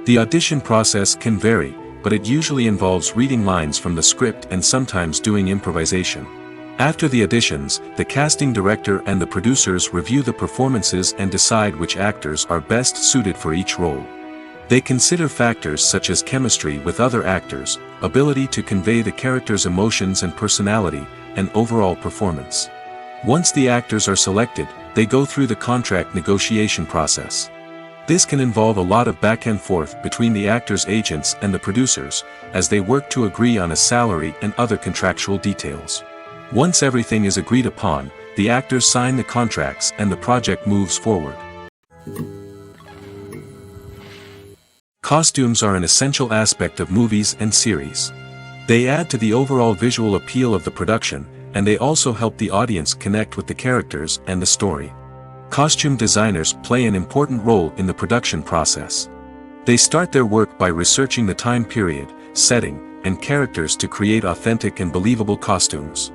The audition process can vary, but it usually involves reading lines from the script and sometimes doing improvisation. After the auditions, the casting director and the producers review the performances and decide which actors are best suited for each role. They consider factors such as chemistry with other actors, ability to convey the character's emotions and personality, and overall performance. Once the actors are selected, they go through the contract negotiation process. This can involve a lot of back and forth between the actors' agents and the producers, as they work to agree on a salary and other contractual details. Once everything is agreed upon, the actors sign the contracts and the project moves forward. Costumes are an essential aspect of movies and series. They add to the overall visual appeal of the production, and they also help the audience connect with the characters and the story. Costume designers play an important role in the production process. They start their work by researching the time period, setting, and characters to create authentic and believable costumes.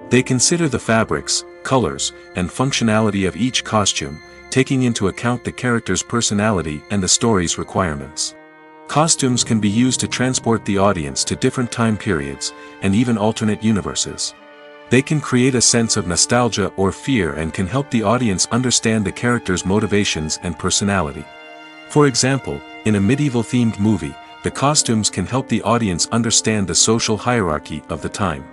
They consider the fabrics, colors, and functionality of each costume, taking into account the character's personality and the story's requirements. Costumes can be used to transport the audience to different time periods, and even alternate universes. They can create a sense of nostalgia or fear and can help the audience understand the character's motivations and personality. For example, in a medieval-themed movie, the costumes can help the audience understand the social hierarchy of the time.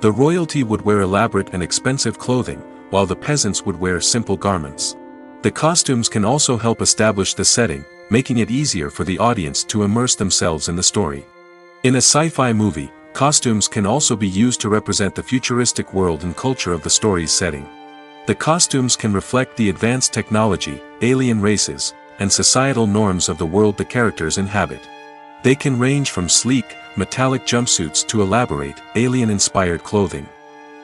The royalty would wear elaborate and expensive clothing, while the peasants would wear simple garments. The costumes can also help establish the setting, making it easier for the audience to immerse themselves in the story. In a sci-fi movie, costumes can also be used to represent the futuristic world and culture of the story's setting. The costumes can reflect the advanced technology, alien races, and societal norms of the world the characters inhabit. They can range from sleek, metallic jumpsuits to elaborate, alien-inspired clothing.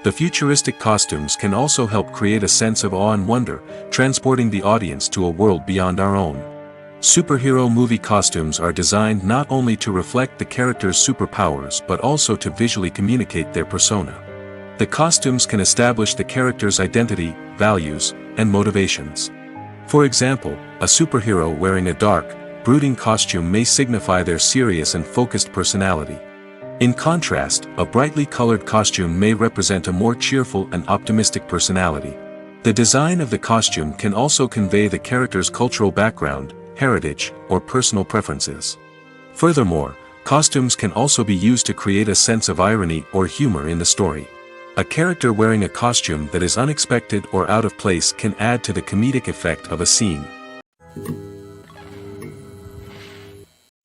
The futuristic costumes can also help create a sense of awe and wonder, transporting the audience to a world beyond our own. Superhero movie costumes are designed not only to reflect the character's superpowers but also to visually communicate their persona. The costumes can establish the character's identity, values, and motivations. For example, a superhero wearing a dark, brooding costume may signify their serious and focused personality. In contrast, a brightly colored costume may represent a more cheerful and optimistic personality. The design of the costume can also convey the character's cultural background, heritage, or personal preferences. Furthermore, costumes can also be used to create a sense of irony or humor in the story. A character wearing a costume that is unexpected or out of place can add to the comedic effect of a scene.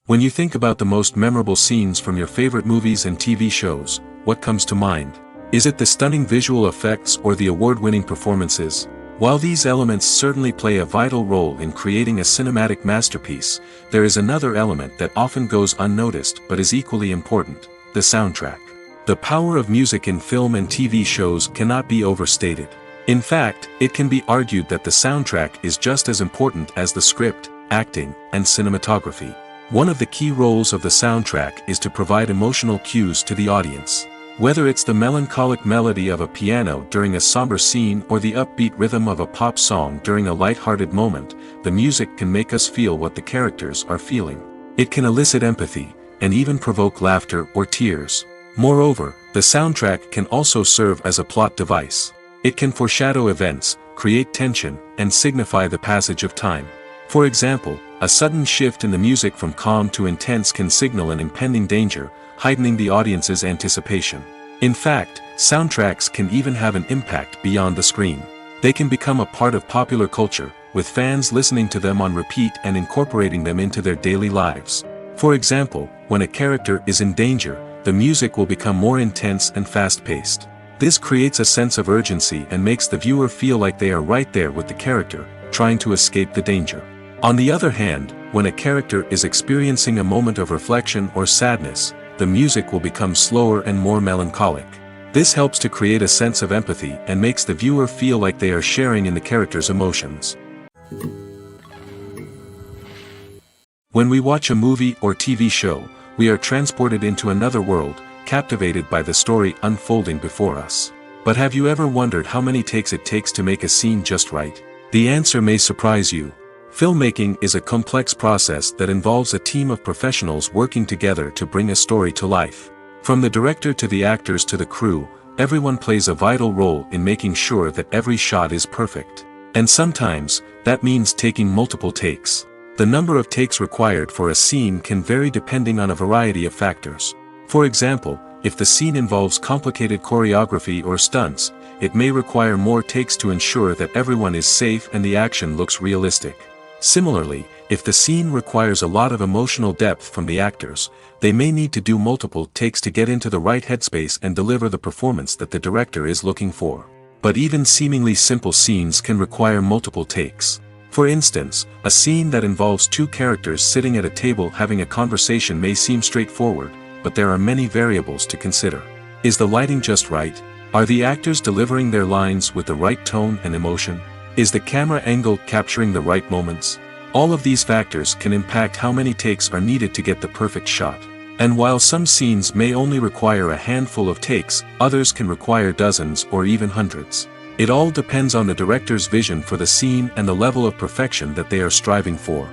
When you think about the most memorable scenes from your favorite movies and TV shows, what comes to mind? Is it the stunning visual effects or the award-winning performances? While these elements certainly play a vital role in creating a cinematic masterpiece, there is another element that often goes unnoticed but is equally important: the soundtrack. The power of music in film and TV shows cannot be overstated. In fact, it can be argued that the soundtrack is just as important as the script, acting, and cinematography. One of the key roles of the soundtrack is to provide emotional cues to the audience. Whether it's the melancholic melody of a piano during a somber scene or the upbeat rhythm of a pop song during a light-hearted moment, the music can make us feel what the characters are feeling. It can elicit empathy, and even provoke laughter or tears. Moreover, the soundtrack can also serve as a plot device. It can foreshadow events, create tension, and signify the passage of time. For example, a sudden shift in the music from calm to intense can signal an impending danger, heightening the audience's anticipation. In fact, soundtracks can even have an impact beyond the screen. They can become a part of popular culture, with fans listening to them on repeat and incorporating them into their daily lives. For example, when a character is in danger, the music will become more intense and fast-paced. This creates a sense of urgency and makes the viewer feel like they are right there with the character, trying to escape the danger. On the other hand, when a character is experiencing a moment of reflection or sadness, the music will become slower and more melancholic. This helps to create a sense of empathy and makes the viewer feel like they are sharing in the character's emotions. When we watch a movie or TV show, we are transported into another world, captivated by the story unfolding before us. But have you ever wondered how many takes it takes to make a scene just right? The answer may surprise you. Filmmaking is a complex process that involves a team of professionals working together to bring a story to life. From the director to the actors to the crew, everyone plays a vital role in making sure that every shot is perfect. And sometimes, that means taking multiple takes. The number of takes required for a scene can vary depending on a variety of factors. For example, if the scene involves complicated choreography or stunts, it may require more takes to ensure that everyone is safe and the action looks realistic. Similarly, if the scene requires a lot of emotional depth from the actors, they may need to do multiple takes to get into the right headspace and deliver the performance that the director is looking for. But even seemingly simple scenes can require multiple takes. For instance, a scene that involves two characters sitting at a table having a conversation may seem straightforward, but there are many variables to consider. Is the lighting just right? Are the actors delivering their lines with the right tone and emotion? Is the camera angle capturing the right moments? All of these factors can impact how many takes are needed to get the perfect shot. And while some scenes may only require a handful of takes, others can require dozens or even hundreds. It all depends on the director's vision for the scene and the level of perfection that they are striving for.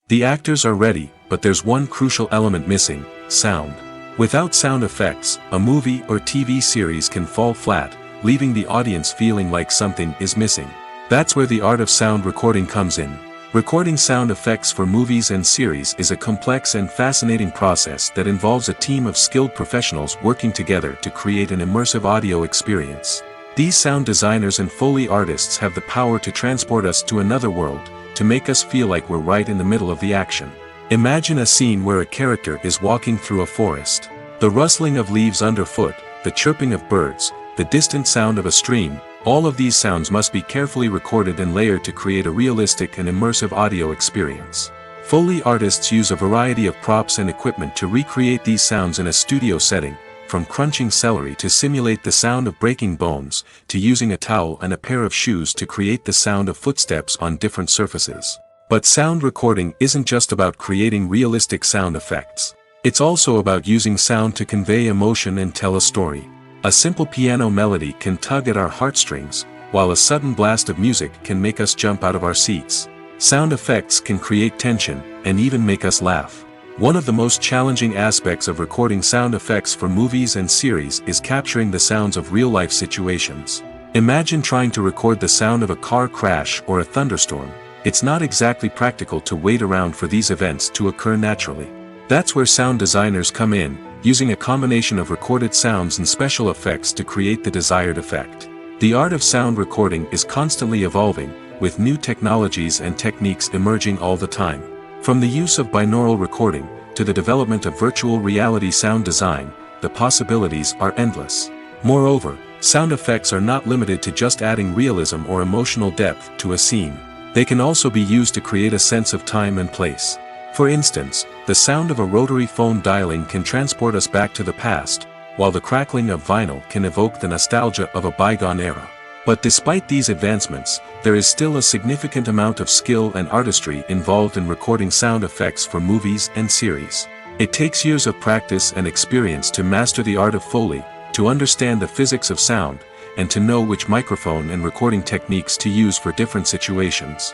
The actors are ready, but there's one crucial element missing: sound. Without sound effects, a movie or TV series can fall flat, leaving the audience feeling like something is missing. That's where the art of sound recording comes in. Recording sound effects for movies and series is a complex and fascinating process that involves a team of skilled professionals working together to create an immersive audio experience. These sound designers and Foley artists have the power to transport us to another world, to make us feel like we're right in the middle of the action. Imagine a scene where a character is walking through a forest. The rustling of leaves underfoot, the chirping of birds, the distant sound of a stream, all of these sounds must be carefully recorded and layered to create a realistic and immersive audio experience. Foley artists use a variety of props and equipment to recreate these sounds in a studio setting, from crunching celery to simulate the sound of breaking bones, to using a towel and a pair of shoes to create the sound of footsteps on different surfaces. But sound recording isn't just about creating realistic sound effects. It's also about using sound to convey emotion and tell a story. A simple piano melody can tug at our heartstrings, while a sudden blast of music can make us jump out of our seats. Sound effects can create tension, and even make us laugh. One of the most challenging aspects of recording sound effects for movies and series is capturing the sounds of real-life situations. Imagine trying to record the sound of a car crash or a thunderstorm. It's not exactly practical to wait around for these events to occur naturally. That's where sound designers come in, using a combination of recorded sounds and special effects to create the desired effect. The art of sound recording is constantly evolving, with new technologies and techniques emerging all the time. From the use of binaural recording, to the development of virtual reality sound design, the possibilities are endless. Moreover, sound effects are not limited to just adding realism or emotional depth to a scene. They can also be used to create a sense of time and place. For instance, the sound of a rotary phone dialing can transport us back to the past, while the crackling of vinyl can evoke the nostalgia of a bygone era. But despite these advancements, there is still a significant amount of skill and artistry involved in recording sound effects for movies and series. It takes years of practice and experience to master the art of Foley, to understand the physics of sound, and to know which microphone and recording techniques to use for different situations.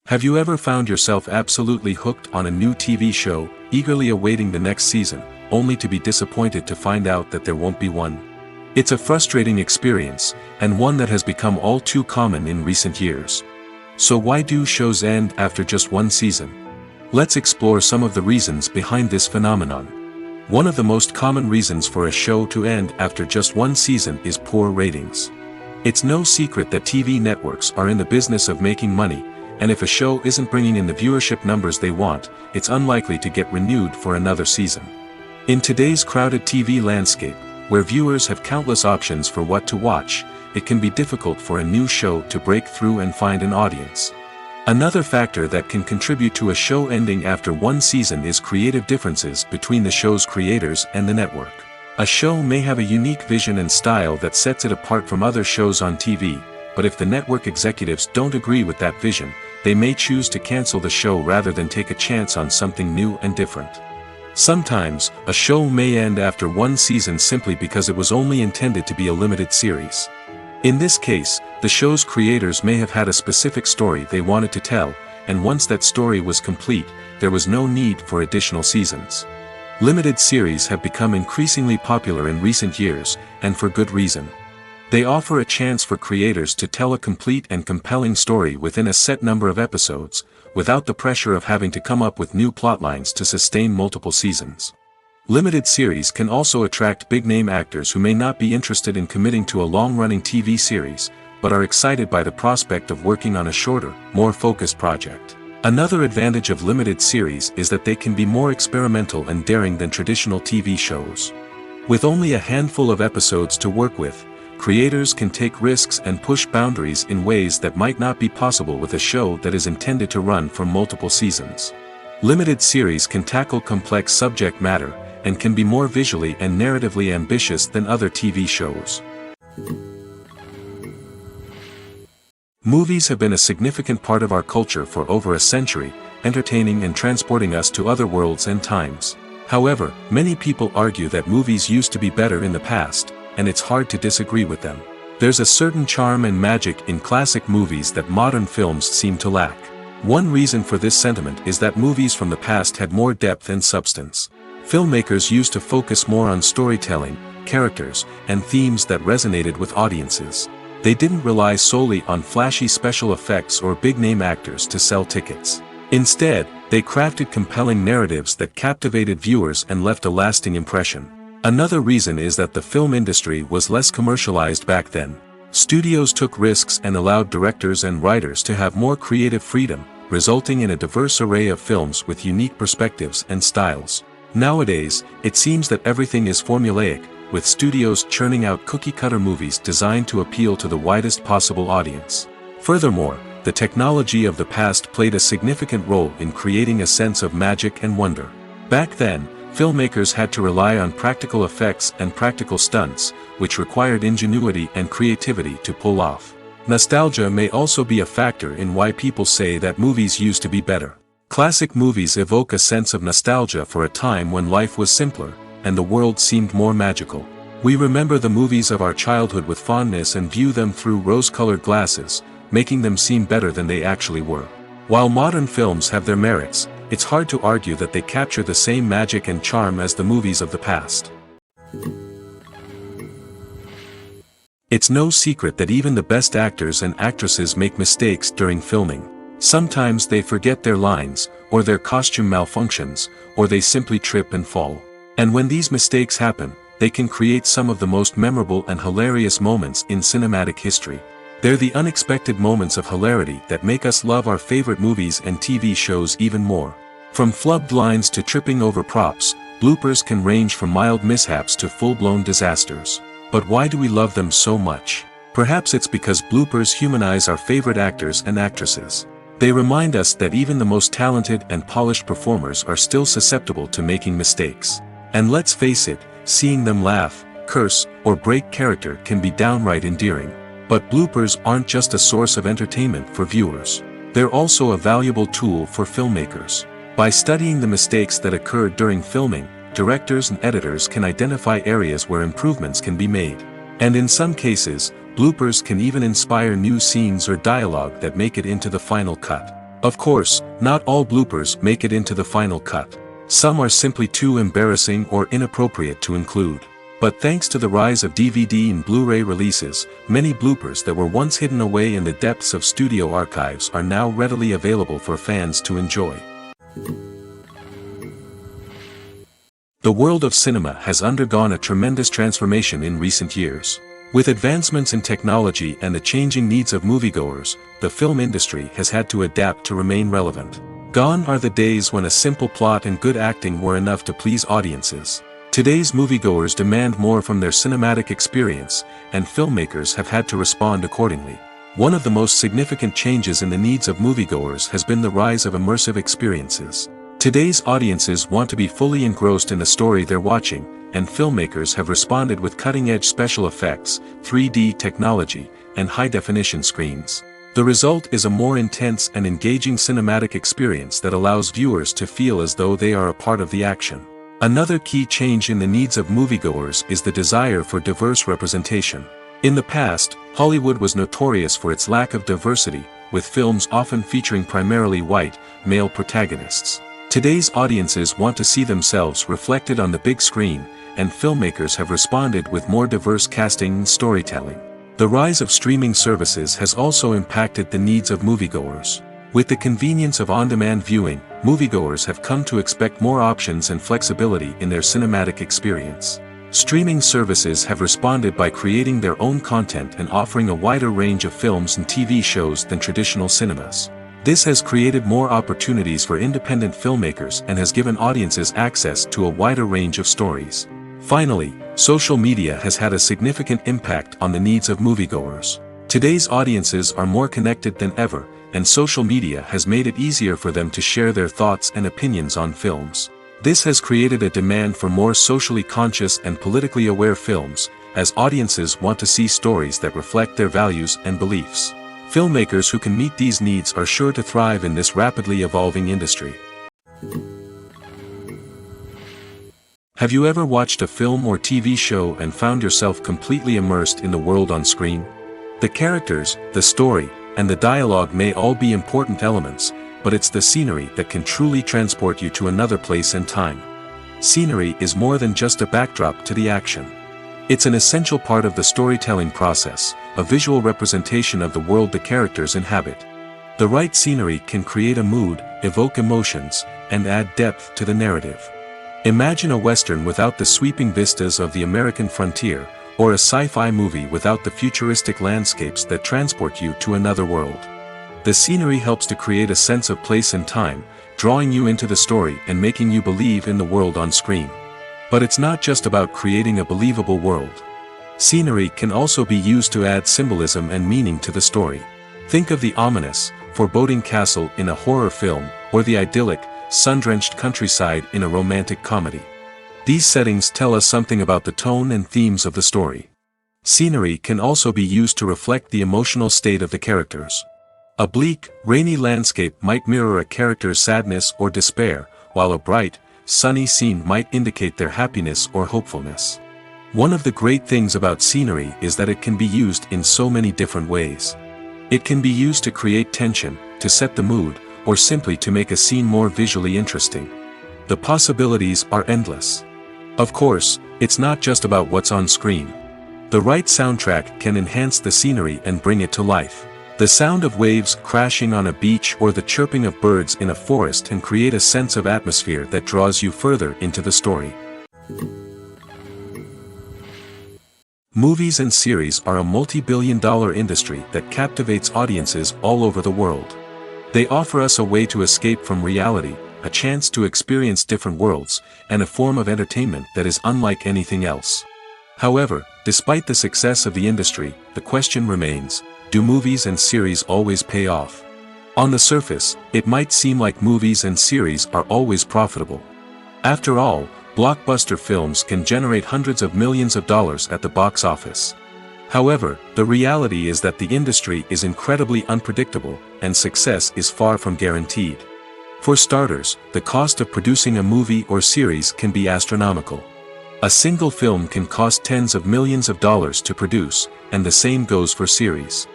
Have you ever found yourself absolutely hooked on a new TV show, eagerly awaiting the next season, only to be disappointed to find out that there won't be one? It's a frustrating experience, and one that has become all too common in recent years. So why do shows end after just one season? Let's explore some of the reasons behind this phenomenon. One of the most common reasons for a show to end after just one season is poor ratings. It's no secret that TV networks are in the business of making money, and if a show isn't bringing in the viewership numbers they want, it's unlikely to get renewed for another season. In today's crowded TV landscape, where viewers have countless options for what to watch, it can be difficult for a new show to break through and find an audience. Another factor that can contribute to a show ending after one season is creative differences between the show's creators and the network. A show may have a unique vision and style that sets it apart from other shows on TV, but if the network executives don't agree with that vision, they may choose to cancel the show rather than take a chance on something new and different. Sometimes, a show may end after one season simply because it was only intended to be a limited series. In this case, the show's creators may have had a specific story they wanted to tell, and once that story was complete, there was no need for additional seasons. Limited series have become increasingly popular in recent years, and for good reason. They offer a chance for creators to tell a complete and compelling story within a set number of episodes, without the pressure of having to come up with new plotlines to sustain multiple seasons. Limited series can also attract big-name actors who may not be interested in committing to a long-running TV series, but are excited by the prospect of working on a shorter, more focused project. Another advantage of limited series is that they can be more experimental and daring than traditional TV shows. With only a handful of episodes to work with, creators can take risks and push boundaries in ways that might not be possible with a show that is intended to run for multiple seasons. Limited series can tackle complex subject matter, and can be more visually and narratively ambitious than other TV shows. Movies have been a significant part of our culture for over a century, entertaining and transporting us to other worlds and times. However, many people argue that movies used to be better in the past, and it's hard to disagree with them. There's a certain charm and magic in classic movies that modern films seem to lack. One reason for this sentiment is that movies from the past had more depth and substance. Filmmakers used to focus more on storytelling, characters, and themes that resonated with audiences. They didn't rely solely on flashy special effects or big-name actors to sell tickets. Instead, they crafted compelling narratives that captivated viewers and left a lasting impression. Another reason is that the film industry was less commercialized back then. Studios took risks and allowed directors and writers to have more creative freedom, resulting in a diverse array of films with unique perspectives and styles. Nowadays, it seems that everything is formulaic, with studios churning out cookie-cutter movies designed to appeal to the widest possible audience. Furthermore, the technology of the past played a significant role in creating a sense of magic and wonder. Back then, filmmakers had to rely on practical effects and practical stunts, which required ingenuity and creativity to pull off. Nostalgia may also be a factor in why people say that movies used to be better. Classic movies evoke a sense of nostalgia for a time when life was simpler, and the world seemed more magical. We remember the movies of our childhood with fondness and view them through rose-colored glasses, making them seem better than they actually were. While modern films have their merits, it's hard to argue that they capture the same magic and charm as the movies of the past. It's no secret that even the best actors and actresses make mistakes during filming. Sometimes they forget their lines, or their costume malfunctions, or they simply trip and fall. And when these mistakes happen, they can create some of the most memorable and hilarious moments in cinematic history. They're the unexpected moments of hilarity that make us love our favorite movies and TV shows even more. From flubbed lines to tripping over props, bloopers can range from mild mishaps to full-blown disasters. But why do we love them so much? Perhaps it's because bloopers humanize our favorite actors and actresses. They remind us that even the most talented and polished performers are still susceptible to making mistakes. And let's face it, seeing them laugh, curse, or break character can be downright endearing. But bloopers aren't just a source of entertainment for viewers. They're also a valuable tool for filmmakers. By studying the mistakes that occurred during filming, directors and editors can identify areas where improvements can be made. And in some cases, bloopers can even inspire new scenes or dialogue that make it into the final cut. Of course, not all bloopers make it into the final cut. Some are simply too embarrassing or inappropriate to include. But thanks to the rise of DVD and Blu-ray releases, many bloopers that were once hidden away in the depths of studio archives are now readily available for fans to enjoy. The world of cinema has undergone a tremendous transformation in recent years. With advancements in technology and the changing needs of moviegoers, the film industry has had to adapt to remain relevant. Gone are the days when a simple plot and good acting were enough to please audiences. Today's moviegoers demand more from their cinematic experience, and filmmakers have had to respond accordingly. One of the most significant changes in the needs of moviegoers has been the rise of immersive experiences. Today's audiences want to be fully engrossed in the story they're watching, and filmmakers have responded with cutting-edge special effects, 3D technology, and high-definition screens. The result is a more intense and engaging cinematic experience that allows viewers to feel as though they are a part of the action. Another key change in the needs of moviegoers is the desire for diverse representation. In the past, Hollywood was notorious for its lack of diversity, with films often featuring primarily white, male protagonists. Today's audiences want to see themselves reflected on the big screen, and filmmakers have responded with more diverse casting and storytelling. The rise of streaming services has also impacted the needs of moviegoers. With the convenience of on-demand viewing, moviegoers have come to expect more options and flexibility in their cinematic experience. Streaming services have responded by creating their own content and offering a wider range of films and TV shows than traditional cinemas. This has created more opportunities for independent filmmakers and has given audiences access to a wider range of stories. Finally, social media has had a significant impact on the needs of moviegoers. Today's audiences are more connected than ever, and social media has made it easier for them to share their thoughts and opinions on films. This has created a demand for more socially conscious and politically aware films, as audiences want to see stories that reflect their values and beliefs. Filmmakers who can meet these needs are sure to thrive in this rapidly evolving industry. Have you ever watched a film or TV show and found yourself completely immersed in the world on screen? The characters, the story, and the dialogue may all be important elements, but it's the scenery that can truly transport you to another place and time. Scenery is more than just a backdrop to the action. It's an essential part of the storytelling process, a visual representation of the world the characters inhabit. The right scenery can create a mood, evoke emotions, and add depth to the narrative. Imagine a Western without the sweeping vistas of the American frontier, or a sci-fi movie without the futuristic landscapes that transport you to another world. The scenery helps to create a sense of place and time, drawing you into the story and making you believe in the world on screen. But it's not just about creating a believable world. Scenery can also be used to add symbolism and meaning to the story. Think of the ominous, foreboding castle in a horror film, or the idyllic, sun-drenched countryside in a romantic comedy. These settings tell us something about the tone and themes of the story. Scenery can also be used to reflect the emotional state of the characters. A bleak, rainy landscape might mirror a character's sadness or despair, while a bright, sunny scene might indicate their happiness or hopefulness. One of the great things about scenery is that it can be used in so many different ways. It can be used to create tension, to set the mood, or simply to make a scene more visually interesting. The possibilities are endless. Of course, it's not just about what's on screen. The right soundtrack can enhance the scenery and bring it to life. The sound of waves crashing on a beach or the chirping of birds in a forest can create a sense of atmosphere that draws you further into the story. Movies and series are a multi-billion-dollar industry that captivates audiences all over the world. They offer us a way to escape from reality, a chance to experience different worlds, and a form of entertainment that is unlike anything else. However, despite the success of the industry, the question remains, do movies and series always pay off? On the surface, it might seem like movies and series are always profitable. After all, blockbuster films can generate hundreds of millions of dollars at the box office. However, the reality is that the industry is incredibly unpredictable, and success is far from guaranteed. For starters, the cost of producing a movie or series can be astronomical. A single film can cost tens of millions of dollars to produce, and the same goes for series.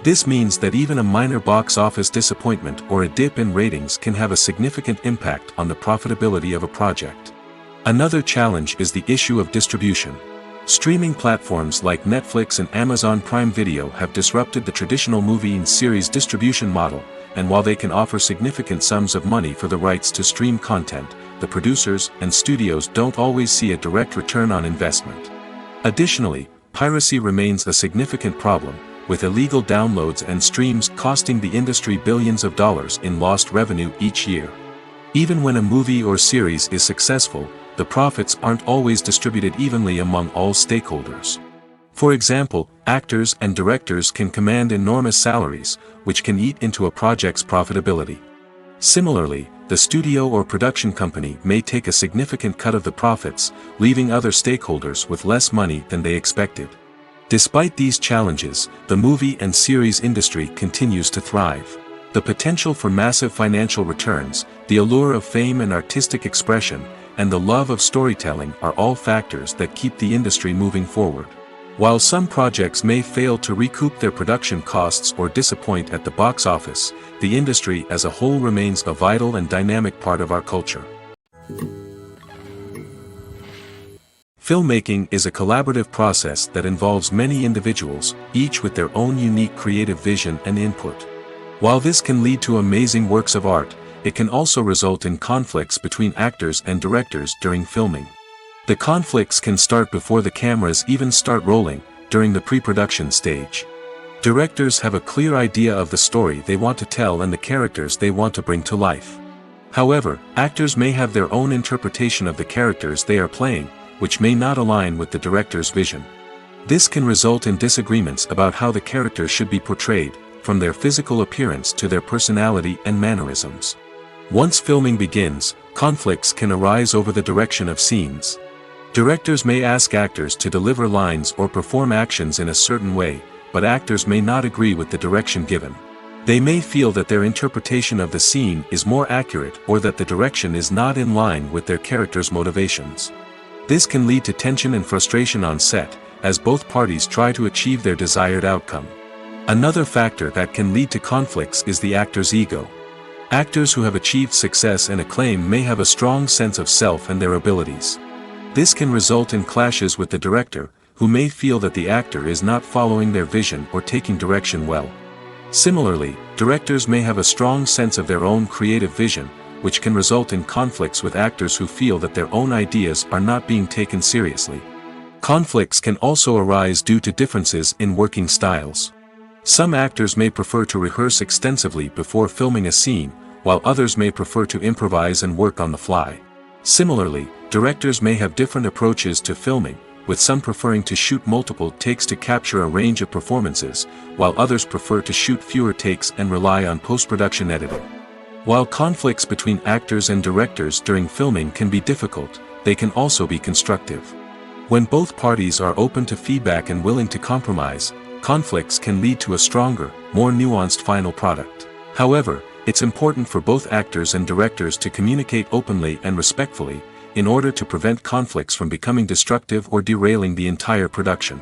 This means that even a minor box office disappointment or a dip in ratings can have a significant impact on the profitability of a project. Another challenge is the issue of distribution. Streaming platforms like Netflix and Amazon Prime Video have disrupted the traditional movie and series distribution model, and while they can offer significant sums of money for the rights to stream content, the producers and studios don't always see a direct return on investment. Additionally, piracy remains a significant problem, with illegal downloads and streams costing the industry billions of dollars in lost revenue each year. Even when a movie or series is successful, the profits aren't always distributed evenly among all stakeholders. For example, actors and directors can command enormous salaries, which can eat into a project's profitability. Similarly, the studio or production company may take a significant cut of the profits, leaving other stakeholders with less money than they expected. Despite these challenges, the movie and series industry continues to thrive. The potential for massive financial returns, the allure of fame and artistic expression, and the love of storytelling are all factors that keep the industry moving forward. While some projects may fail to recoup their production costs or disappoint at the box office, the industry as a whole remains a vital and dynamic part of our culture. Filmmaking is a collaborative process that involves many individuals, each with their own unique creative vision and input. While this can lead to amazing works of art, it can also result in conflicts between actors and directors during filming. The conflicts can start before the cameras even start rolling, during the pre-production stage. Directors have a clear idea of the story they want to tell and the characters they want to bring to life. However, actors may have their own interpretation of the characters they are playing, which may not align with the director's vision. This can result in disagreements about how the characters should be portrayed, from their physical appearance to their personality and mannerisms. Once filming begins, conflicts can arise over the direction of scenes. Directors may ask actors to deliver lines or perform actions in a certain way, but actors may not agree with the direction given. They may feel that their interpretation of the scene is more accurate or that the direction is not in line with their character's motivations. This can lead to tension and frustration on set, as both parties try to achieve their desired outcome. Another factor that can lead to conflicts is the actor's ego. Actors who have achieved success and acclaim may have a strong sense of self and their abilities. This can result in clashes with the director, who may feel that the actor is not following their vision or taking direction well. Similarly, directors may have a strong sense of their own creative vision, which can result in conflicts with actors who feel that their own ideas are not being taken seriously. Conflicts can also arise due to differences in working styles. Some actors may prefer to rehearse extensively before filming a scene, while others may prefer to improvise and work on the fly. Similarly, directors may have different approaches to filming, with some preferring to shoot multiple takes to capture a range of performances, while others prefer to shoot fewer takes and rely on post-production editing. While conflicts between actors and directors during filming can be difficult, they can also be constructive. When both parties are open to feedback and willing to compromise, conflicts can lead to a stronger, more nuanced final product. However, it's important for both actors and directors to communicate openly and respectfully, in order to prevent conflicts from becoming destructive or derailing the entire production.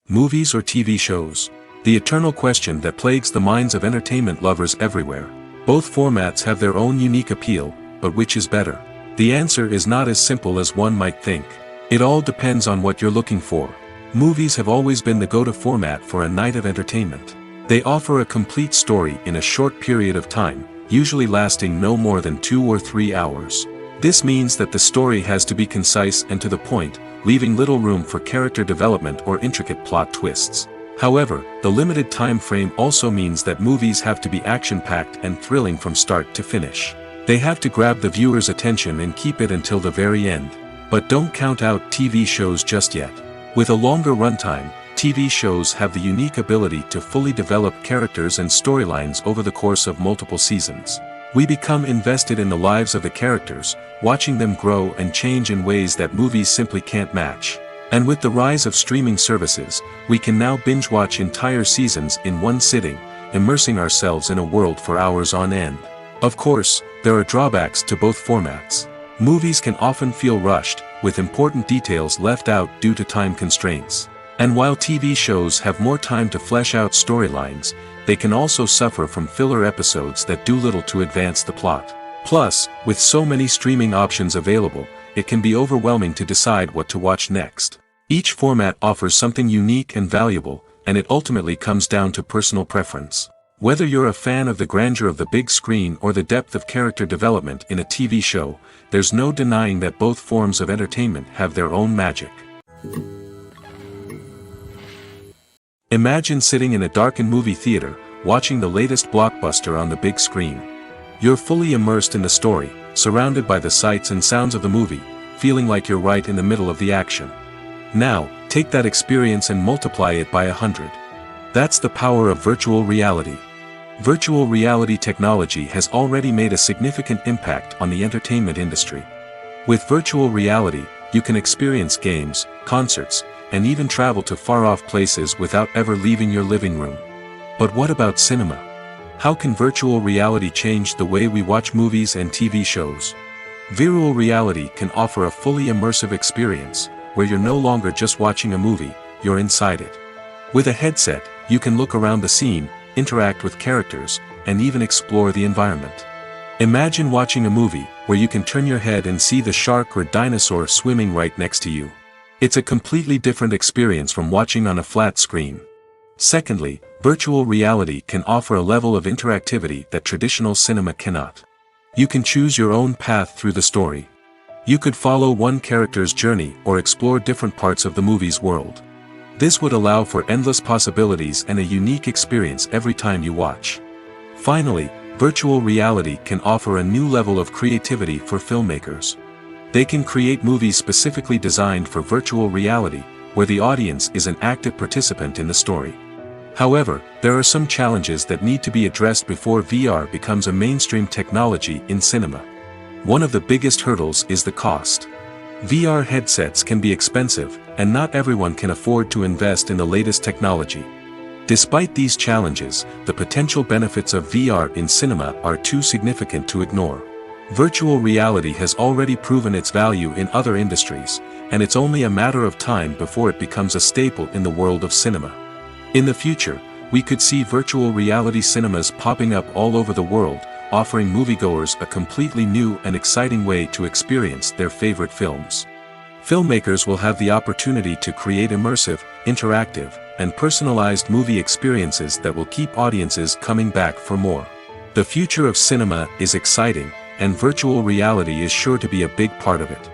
Movies or TV shows? The eternal question that plagues the minds of entertainment lovers everywhere. Both formats have their own unique appeal, but which is better? The answer is not as simple as one might think. It all depends on what you're looking for. Movies have always been the go-to format for a night of entertainment. They offer a complete story in a short period of time, usually lasting no more than 2 or 3 hours. This means that the story has to be concise and to the point, leaving little room for character development or intricate plot twists. However, the limited time frame also means that movies have to be action-packed and thrilling from start to finish. They have to grab the viewer's attention and keep it until the very end. But don't count out TV shows just yet. With a longer runtime, TV shows have the unique ability to fully develop characters and storylines over the course of multiple seasons. We become invested in the lives of the characters, watching them grow and change in ways that movies simply can't match. And with the rise of streaming services, we can now binge-watch entire seasons in one sitting, immersing ourselves in a world for hours on end. Of course, there are drawbacks to both formats. Movies can often feel rushed, with important details left out due to time constraints. And while TV shows have more time to flesh out storylines, they can also suffer from filler episodes that do little to advance the plot. Plus, with so many streaming options available, it can be overwhelming to decide what to watch next. Each format offers something unique and valuable, and it ultimately comes down to personal preference. Whether you're a fan of the grandeur of the big screen or the depth of character development in a TV show, there's no denying that both forms of entertainment have their own magic. Imagine sitting in a darkened movie theater, watching the latest blockbuster on the big screen. You're fully immersed in the story, surrounded by the sights and sounds of the movie, feeling like you're right in the middle of the action. Now, take that experience and multiply it by 100. That's the power of virtual reality. Virtual reality technology has already made a significant impact on the entertainment industry. With virtual reality, you can experience games, concerts, and even travel to far-off places without ever leaving your living room. But what about cinema? How can virtual reality change the way we watch movies and TV shows? Virtual reality can offer a fully immersive experience, where you're no longer just watching a movie, you're inside it. With a headset, you can look around the scene, interact with characters, and even explore the environment. Imagine watching a movie, where you can turn your head and see the shark or dinosaur swimming right next to you. It's a completely different experience from watching on a flat screen. Secondly, virtual reality can offer a level of interactivity that traditional cinema cannot. You can choose your own path through the story. You could follow one character's journey or explore different parts of the movie's world. This would allow for endless possibilities and a unique experience every time you watch. Finally, virtual reality can offer a new level of creativity for filmmakers. They can create movies specifically designed for virtual reality, where the audience is an active participant in the story. However, there are some challenges that need to be addressed before VR becomes a mainstream technology in cinema. One of the biggest hurdles is the cost. VR headsets can be expensive, and not everyone can afford to invest in the latest technology. Despite these challenges, the potential benefits of VR in cinema are too significant to ignore. Virtual reality has already proven its value in other industries, and it's only a matter of time before it becomes a staple in the world of cinema. In the future, we could see virtual reality cinemas popping up all over the world, offering moviegoers a completely new and exciting way to experience their favorite films. Filmmakers will have the opportunity to create immersive, interactive, and personalized movie experiences that will keep audiences coming back for more. The future of cinema is exciting, and virtual reality is sure to be a big part of it.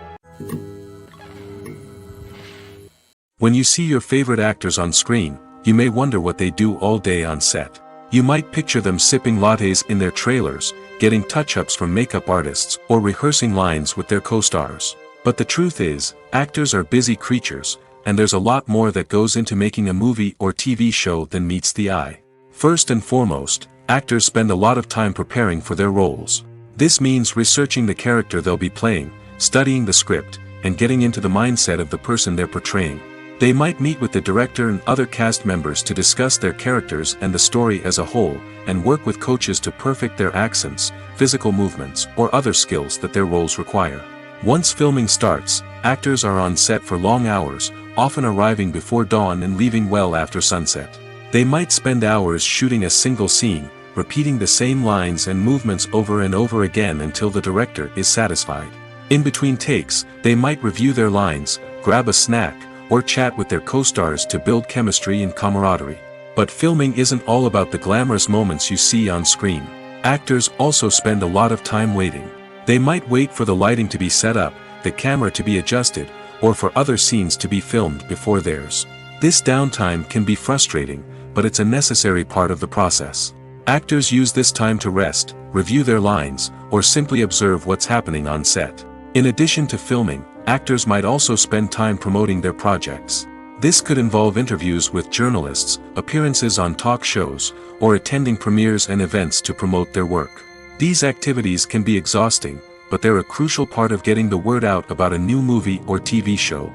When you see your favorite actors on screen, you may wonder what they do all day on set. You might picture them sipping lattes in their trailers, getting touch-ups from makeup artists, or rehearsing lines with their co-stars. But the truth is, actors are busy creatures, and there's a lot more that goes into making a movie or TV show than meets the eye. First and foremost, actors spend a lot of time preparing for their roles. This means researching the character they'll be playing, studying the script, and getting into the mindset of the person they're portraying. They might meet with the director and other cast members to discuss their characters and the story as a whole, and work with coaches to perfect their accents, physical movements, or other skills that their roles require. Once filming starts, actors are on set for long hours, often arriving before dawn and leaving well after sunset. They might spend hours shooting a single scene, repeating the same lines and movements over and over again until the director is satisfied. In between takes, they might review their lines, grab a snack, or chat with their co-stars to build chemistry and camaraderie. But filming isn't all about the glamorous moments you see on screen. Actors also spend a lot of time waiting. They might wait for the lighting to be set up, the camera to be adjusted, or for other scenes to be filmed before theirs. This downtime can be frustrating, but it's a necessary part of the process. Actors use this time to rest, review their lines, or simply observe what's happening on set. In addition to filming, actors might also spend time promoting their projects. This could involve interviews with journalists, appearances on talk shows, or attending premieres and events to promote their work. These activities can be exhausting, but they're a crucial part of getting the word out about a new movie or TV show.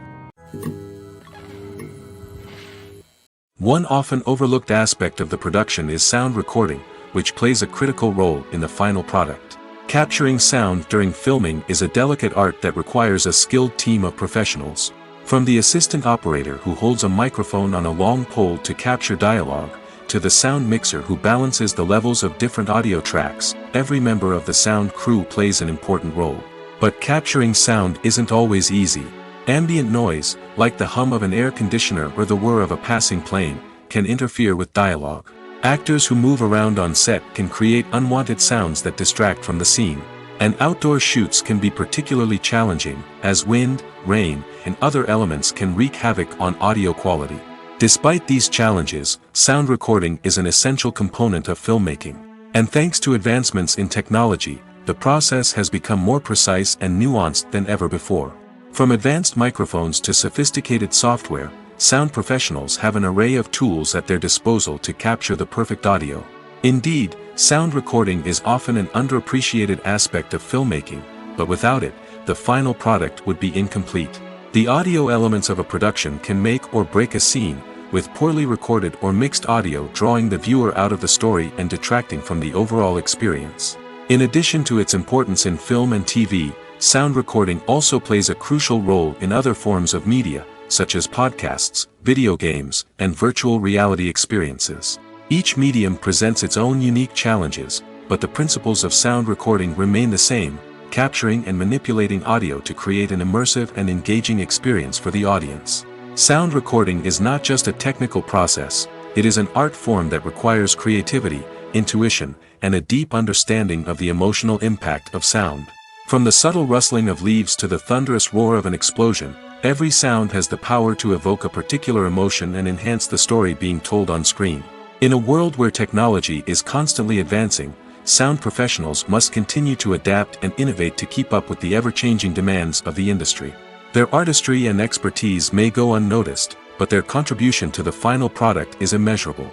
One often overlooked aspect of the production is sound recording, which plays a critical role in the final product. Capturing sound during filming is a delicate art that requires a skilled team of professionals. From the assistant operator who holds a microphone on a long pole to capture dialogue, to the sound mixer who balances the levels of different audio tracks, every member of the sound crew plays an important role. But capturing sound isn't always easy. Ambient noise, like the hum of an air conditioner or the whir of a passing plane, can interfere with dialogue. Actors who move around on set can create unwanted sounds that distract from the scene. And outdoor shoots can be particularly challenging, as wind, rain, and other elements can wreak havoc on audio quality. Despite these challenges, sound recording is an essential component of filmmaking. And thanks to advancements in technology, the process has become more precise and nuanced than ever before. From advanced microphones to sophisticated software, sound professionals have an array of tools at their disposal to capture the perfect audio. Indeed, sound recording is often an underappreciated aspect of filmmaking, but without it, the final product would be incomplete. The audio elements of a production can make or break a scene, with poorly recorded or mixed audio drawing the viewer out of the story and detracting from the overall experience. In addition to its importance in film and TV, sound recording also plays a crucial role in other forms of media, such as podcasts, video games, and virtual reality experiences. Each medium presents its own unique challenges, but the principles of sound recording remain the same, capturing and manipulating audio to create an immersive and engaging experience for the audience. Sound recording is not just a technical process, it is an art form that requires creativity, intuition, and a deep understanding of the emotional impact of sound. From the subtle rustling of leaves to the thunderous roar of an explosion, every sound has the power to evoke a particular emotion and enhance the story being told on screen. In a world where technology is constantly advancing, sound professionals must continue to adapt and innovate to keep up with the ever-changing demands of the industry. Their artistry and expertise may go unnoticed, but their contribution to the final product is immeasurable.